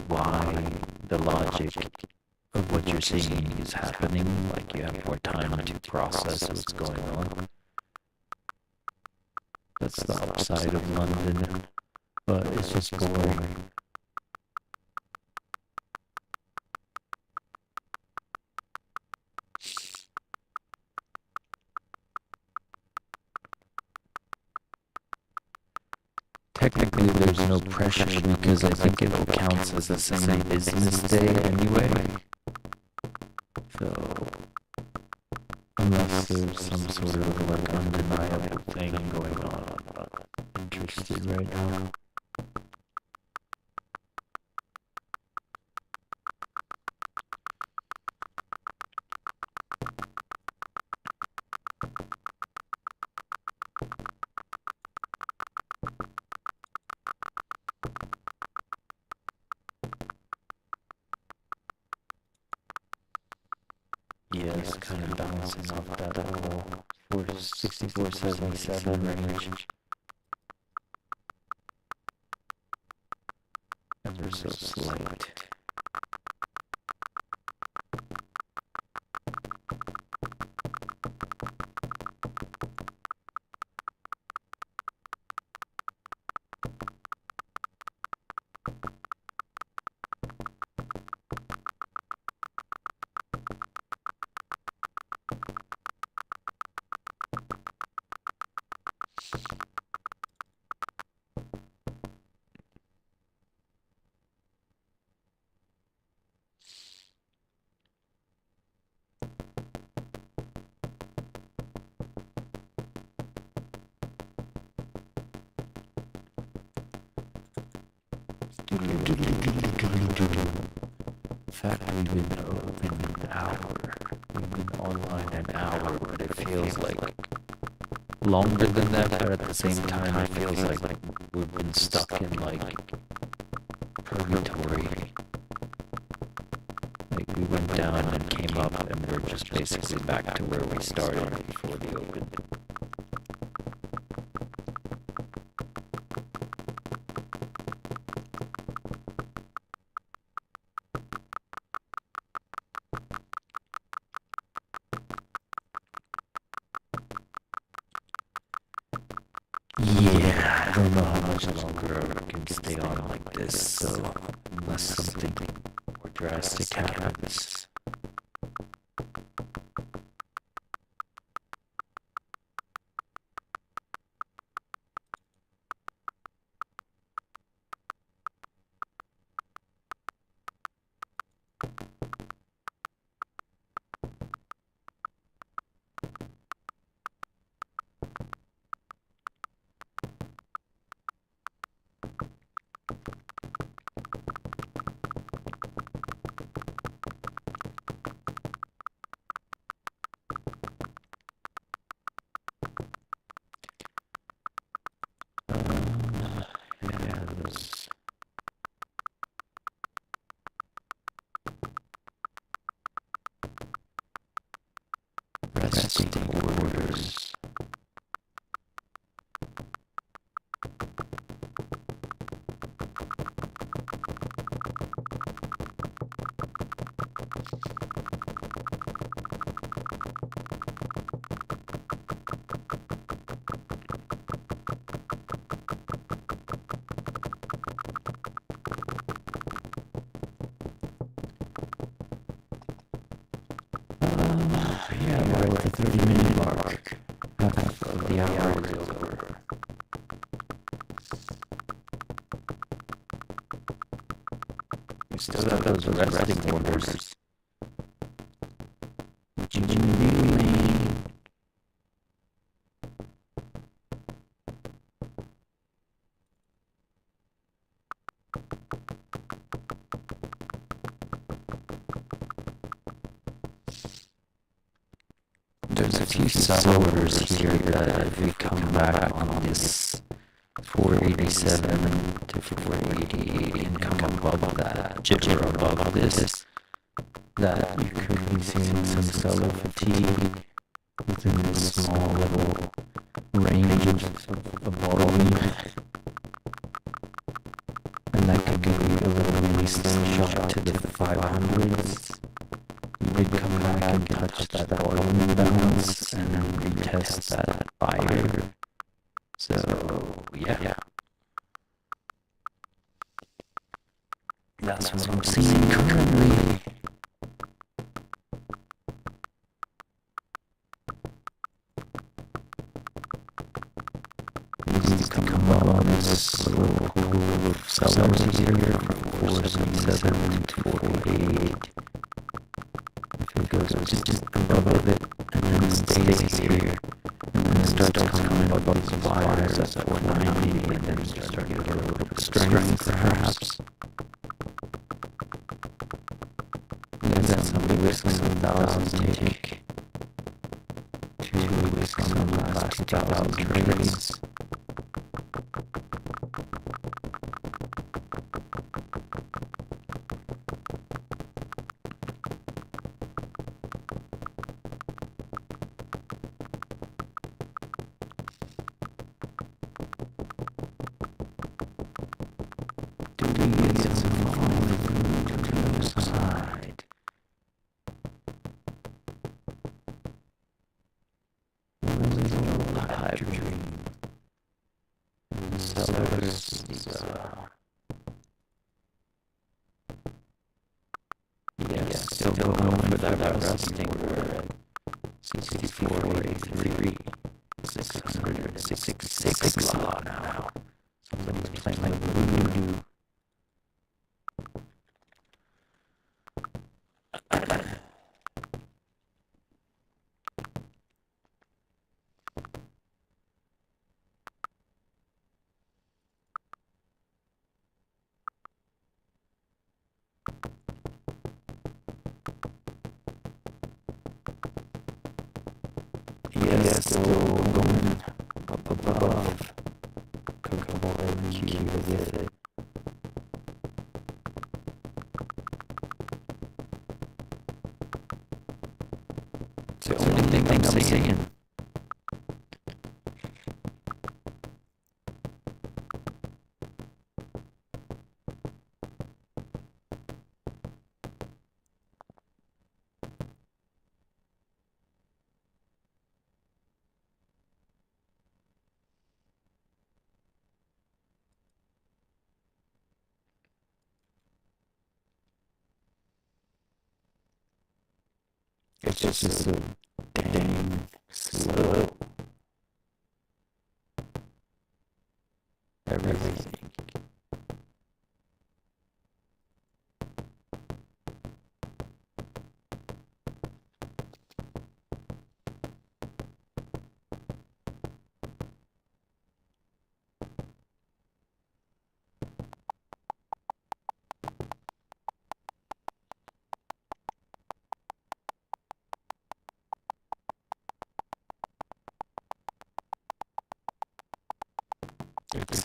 why the logic of what you're seeing is happening. Like you have more time to process what's going on. That's the upside of London, but it's just boring. Technically, there's no pressure because I think it all counts as the same business day anyway. So, unless there's some sort of like undeniable thing going on, I'm not interested right now. yes, kind of bouncing off that little 64.77 range. Ever so slight. In fact, we've been open an hour. We've been online an hour, but it feels like longer than that, but at the same time it feels like we've been stuck in like purgatory. Like we went down and came up and we're just basically back to where we started before the open. Yeah, I don't know how much longer I can stay on like this, so unless something more drastic happens. Yeah, those resting orders. Yeah, we're at the 30-minute mark. Half of the hour is over. We still got those resting orders. There's a few sell orders here that if we come back on this 487 to 488 and come above that, jibber above this, that you could be seeing some seller fatigue within this small little range of volume. And that could give you a little mini slingshot to the 500s. You did come back and touch that volume balance and then retest that buyer. So, yeah. That's what I'm seeing currently. Needs to come up on this little pool of sellers here from 477 to 488. If it goes just above it and then stays here and then starts coming above the buyers at 490 and then you start getting a little bit of strength perhaps. Then that's some risks and thousands take 2 weeks on the last 2,000 trades. still going for that resting. We're at 64.83. 666 lot now. Somebody's playing like voodoo. Yes, still going up above. Couple MQ with it. It's the only thing I'm seeing. It's just so dang slow. Everything.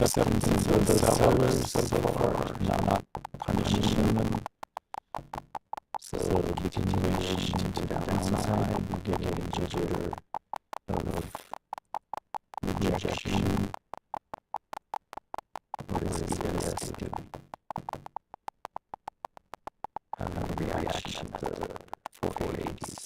Acceptance of the sellers so far, not punishing them. So continuation to downside, we get a jitter of rejection. What is ES doing? Having a reaction to the 480s.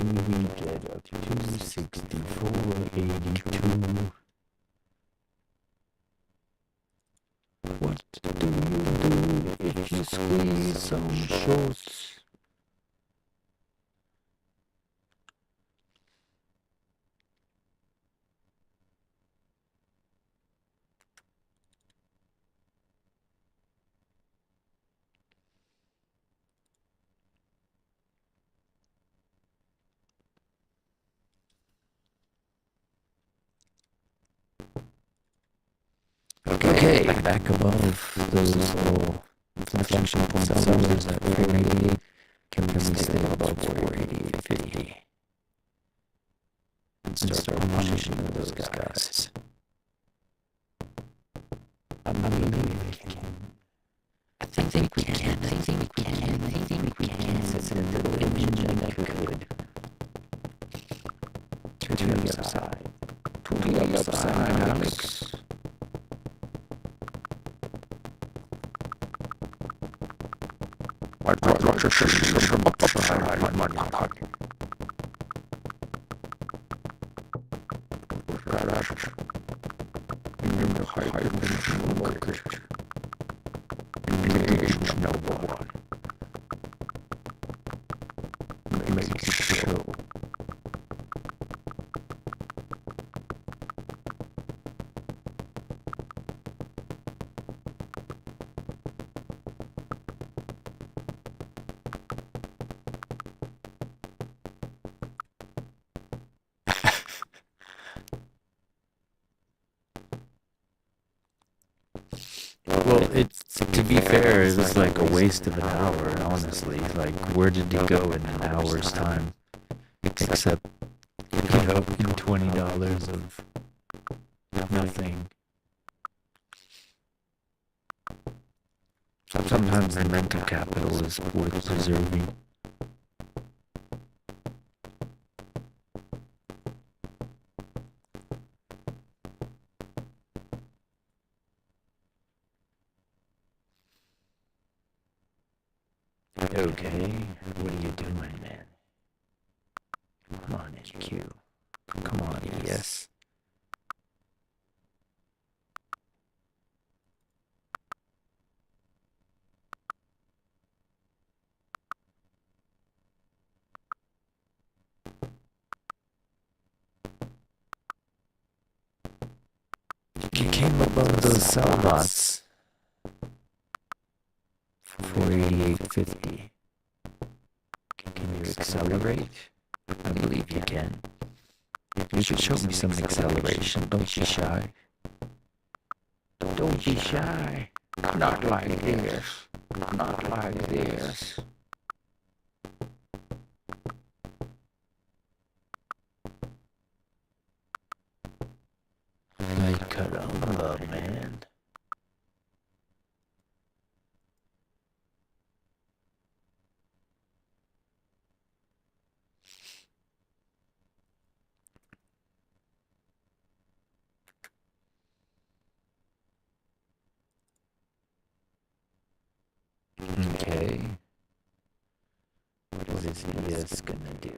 We get up to 264.82. What do you do if you squeeze some shorts? Okay, back above those little inflection point sellers at 488. Can we stay above 488.50 and start pushing those guys? I mean, maybe we can. I think we can. I think we can. It's a little image that could turn to the upside. To the upside, Alex. I got to see some upside in my pocket. Whereas in the high market, engage no one. Make it so. Well, it's to be fair, it was like a waste of an hour, honestly. Like, where did he go in an hour's time? Except, in $20 of nothing. Sometimes the mental capital is worth preserving. Okay, what are you doing, man? Come on, HQ. Come on, yes. You came above those sell lots. 488.50. Can you accelerate? I believe you can. You should show me some acceleration. Don't be shy. Don't be shy. Not like this. Not like this. Ay, caramba, man. Okay. What is ES gonna do?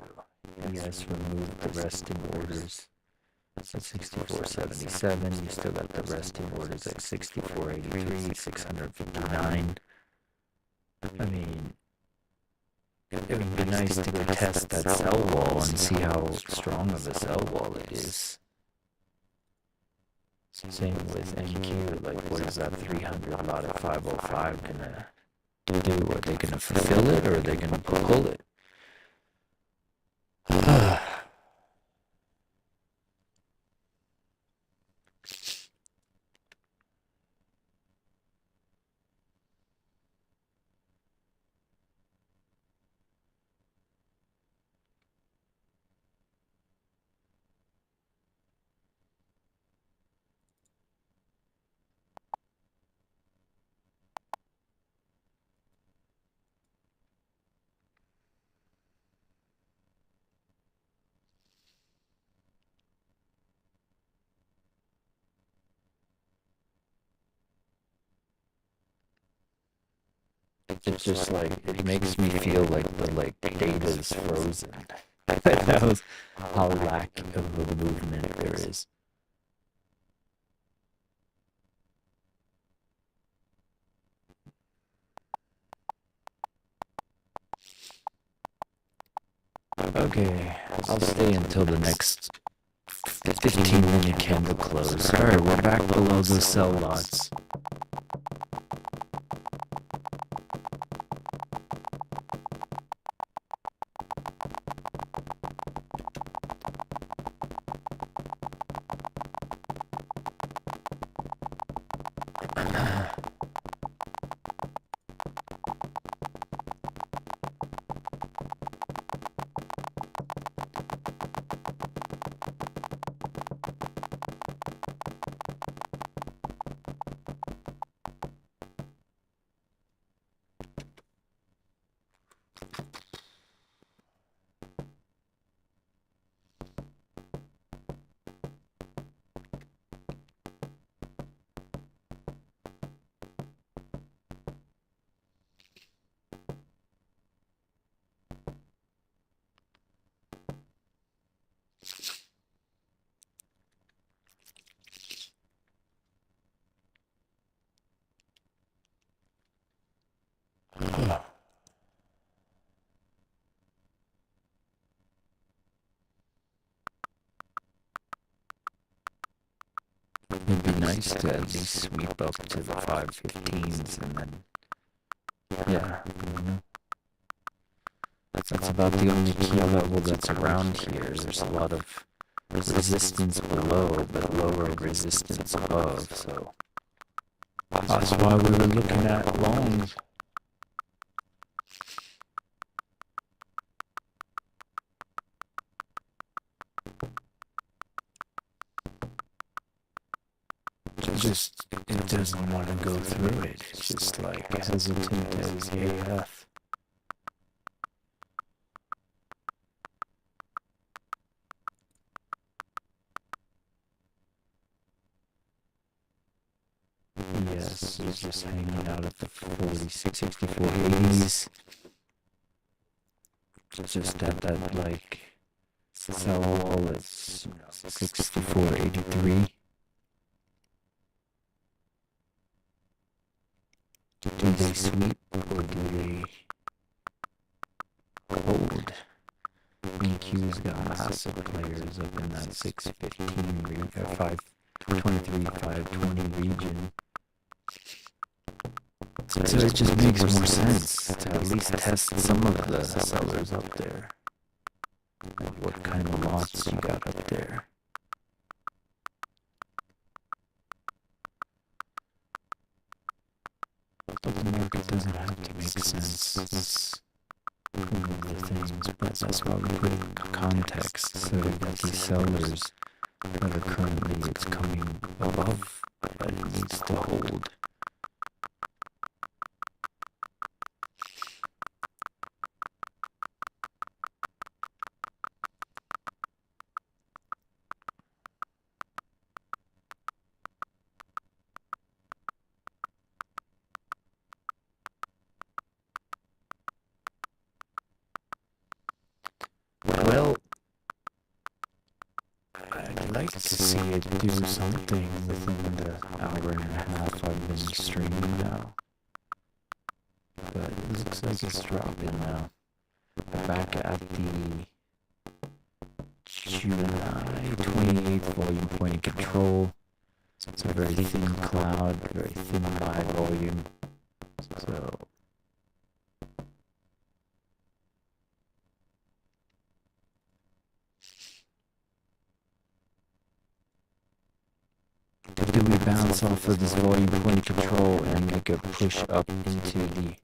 ES remove the resting orders at 64.77. You still got the resting orders at 64.83, 659. I mean, it would be nice to go test that sell wall and see how strong of a sell wall it is. Same with NQ, like what is that 300 lot at 505 gonna do? Are they gonna fulfill it or are they gonna pull it? It's just like, it makes me feel like the data is frozen. That was how lack of a movement there is. Okay, I'll stay until the next 15-minute candle close. Alright, we're back below the sell lots. nice to at least sweep up to the 515s and then, yeah, you know, that's about the only key level that's around here. There's a lot of resistance below, but lower resistance above, so that's why we were looking at longs. Just, it doesn't want to go through it. It's just like hesitant as AF. Yes, it's just hanging out at the 46, 64, 80s. Just at that, like, sell wall at 64, 83. Do they sweep or do they hold? EQ's got massive players up in that 615 523, 520 region. So it just makes more sense to at least test some of the sellers up there. Like what kind of lots you got up there. But the market doesn't have to make sense. It's one of the things, but that's why we put it in context. So that these sellers that are currently, it's coming above, but it needs to hold. Well, I'd like to see it do something within the hour and a half I've been streaming now. But it looks like it's dropping now. Back at the July 28th volume point of control. It's a very thin cloud, very thin buy volume. So do we bounce off of this volume point of control and make a push up into the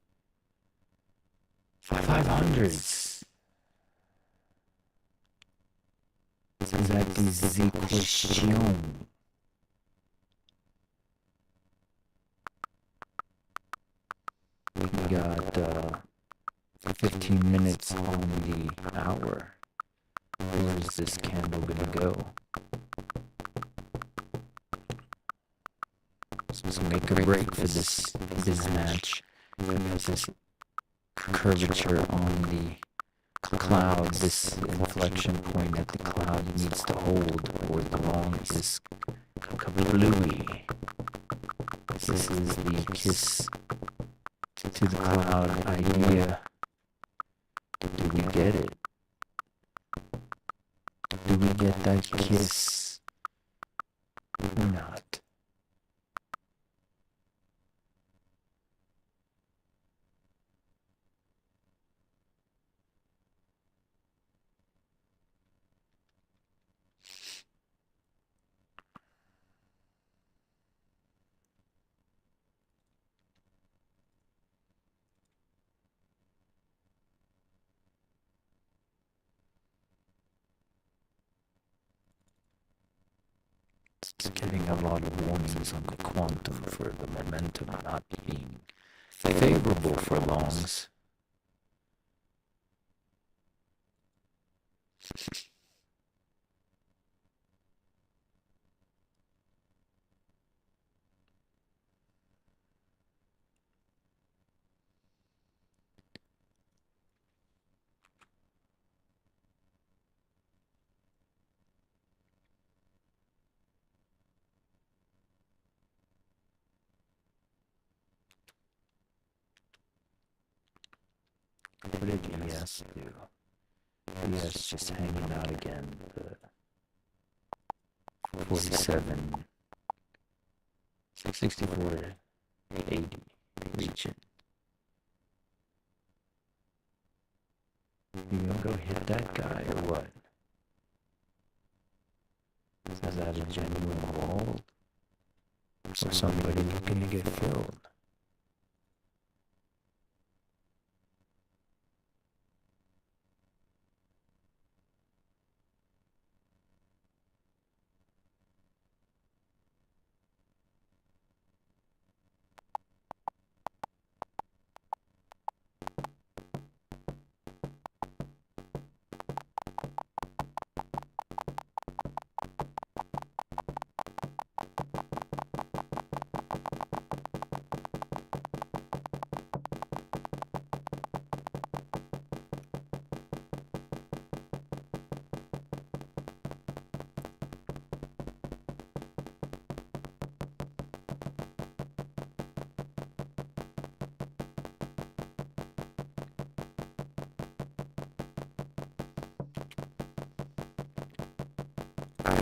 500s? That is the question. We got 15 minutes on the hour. Where is this candle gonna go? So make a break for this match. There's this curvature on the cloud, this inflection point at the cloud needs to hold, or the long is kablooey. This is the kiss to the cloud idea. Do we get it? Do we get that kiss or not? It's getting a lot of warnings on the quantum for the momentum not being favorable for longs. What did ES do? ES just hanging out again. The 47 64.80. Reaching. You gonna go hit that guy or what? Is that a genuine wall? Or somebody looking to get filled?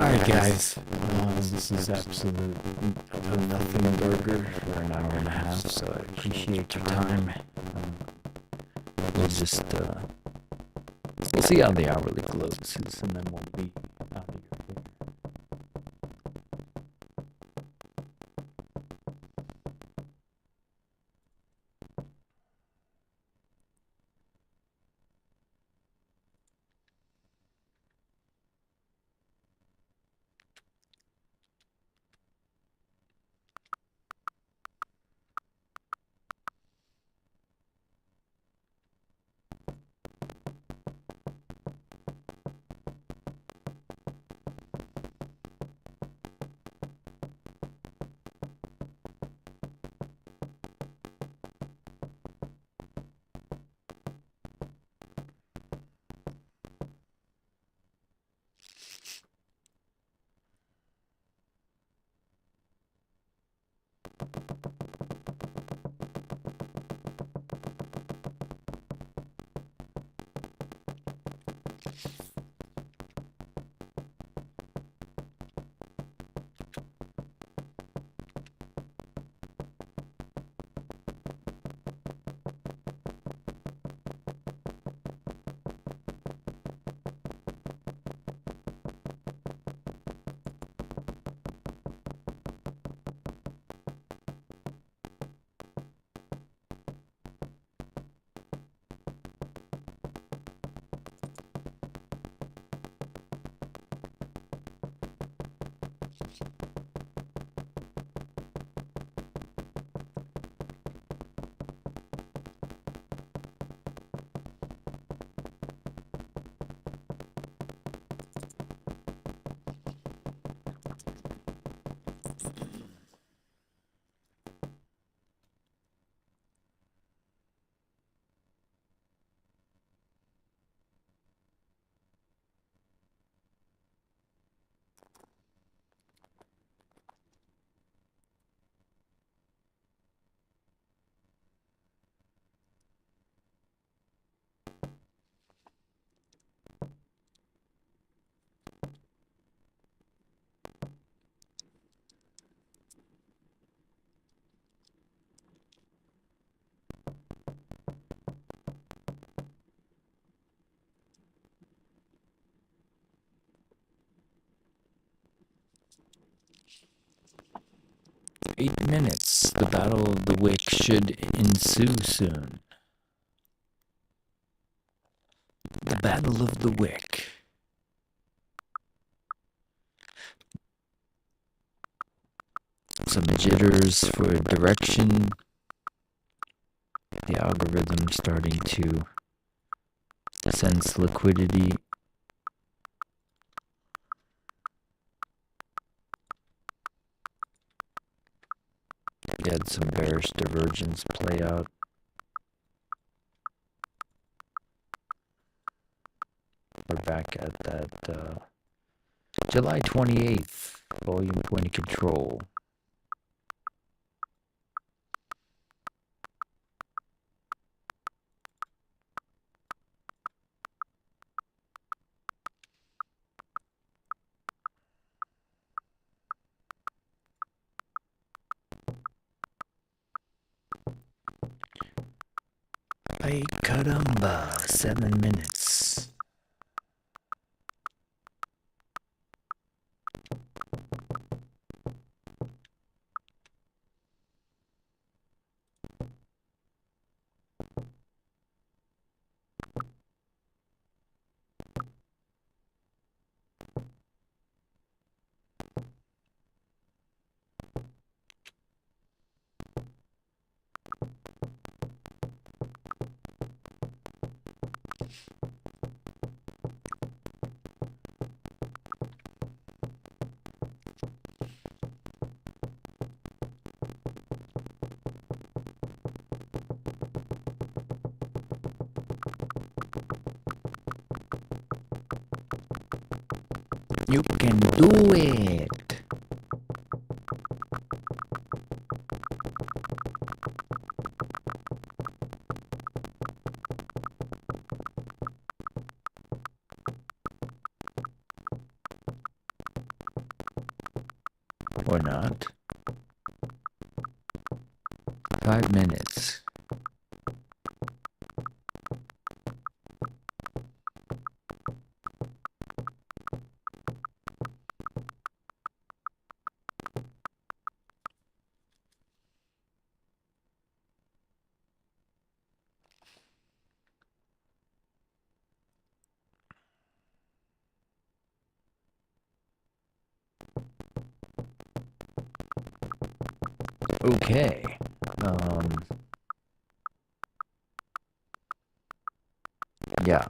Alright guys, this is absolute nothing burger for an hour and a half, so I appreciate your time. We'll just, we'll see how the hourly closes, and then we'll be out of here. Eight minutes. The Battle of the Wick should ensue soon. The Battle of the Wick. Some jitters for direction. The algorithm starting to sense liquidity. We had some bearish divergence play out. We're back at that July 28th volume point of control. Ay caramba, 7 minutes. You can do it. Or not. 5 minutes. Okay. Yeah.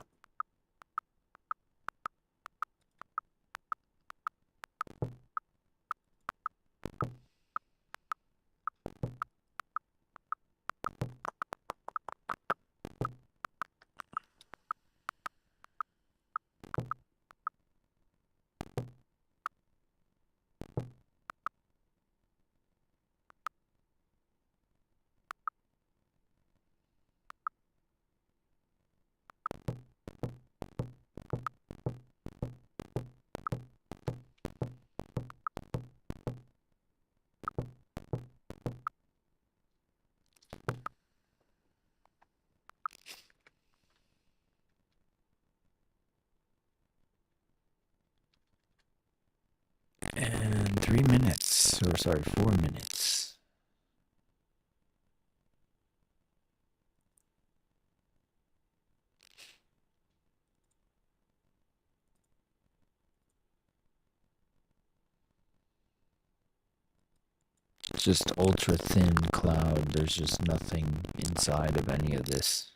And 3 minutes, or sorry, 4 minutes. It's just ultra thin cloud. There's just nothing inside of any of this.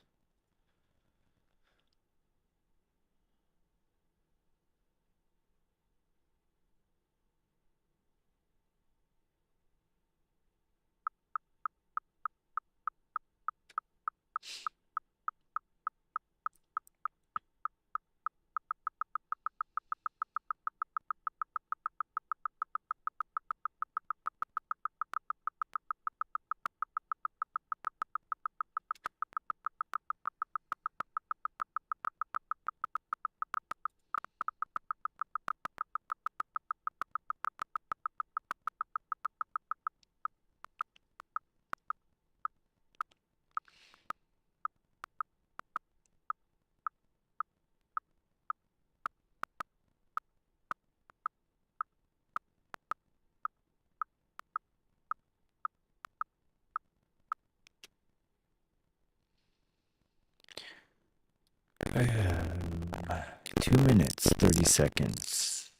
I have 2 minutes, 30 seconds.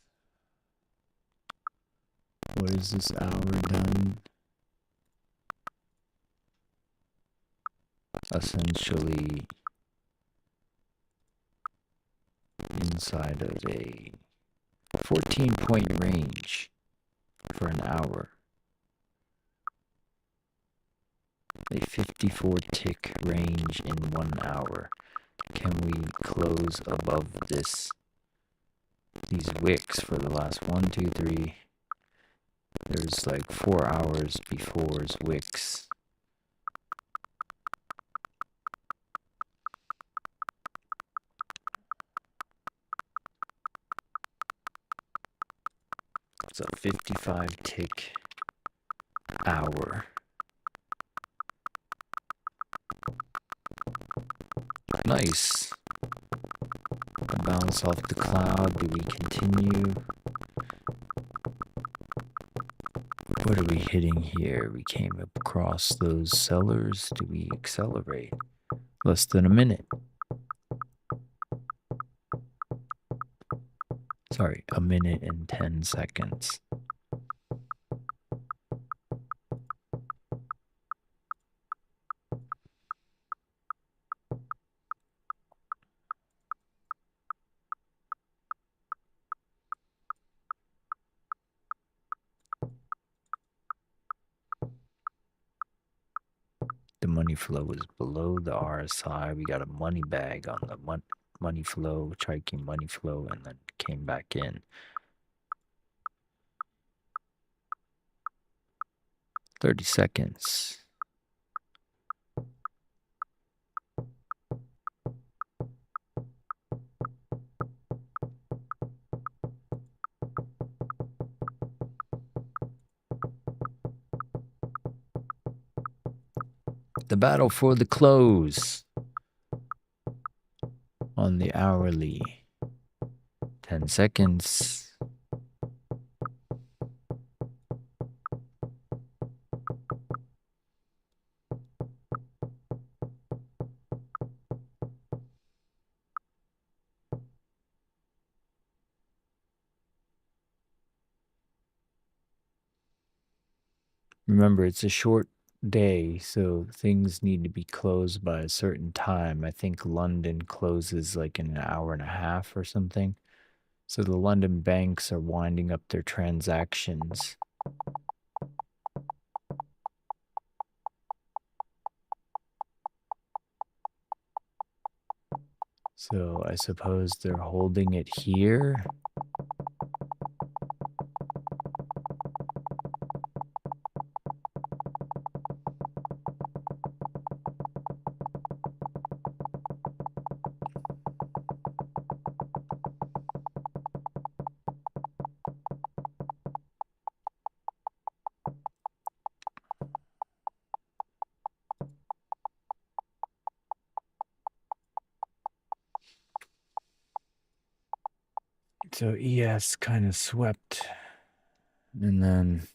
What is this hour done? Essentially inside of a 14-point range for an hour. A 54-tick range in 1 hour. Can we close above these wicks for the last 1, 2, 3? There's like 4 hours before's wicks. It's a 55-tick hour. Nice. Bounce off the cloud. Do we continue? What are we hitting here? We came across those sellers. Do we accelerate? Less than a minute. Sorry, a minute and 10 seconds. The money flow was below the RSI. We got a money bag on the money flow, striking money flow, and then came back in. 30 seconds. The battle for the close on the hourly. 10 seconds. Remember, it's a short day, so things need to be closed by a certain time. I think London closes like in an hour and a half or something. So the London banks are winding up their transactions. So I suppose they're holding it here. So ES kind of swept and then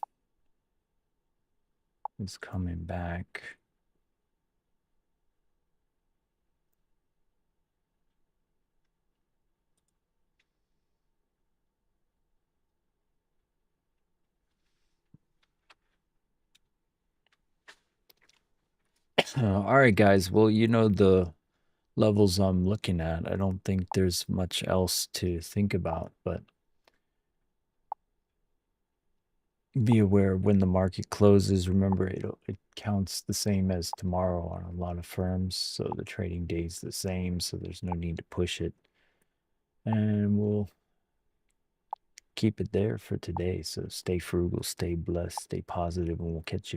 is coming back. All right, guys. Well, you know the levels I'm looking at. I don't think there's much else to think about, but be aware when the market closes. Remember, it counts the same as tomorrow on a lot of firms, so the trading day's the same, so there's no need to push it. And we'll keep it there for today. So stay frugal, stay blessed, stay positive, and we'll catch you tomorrow.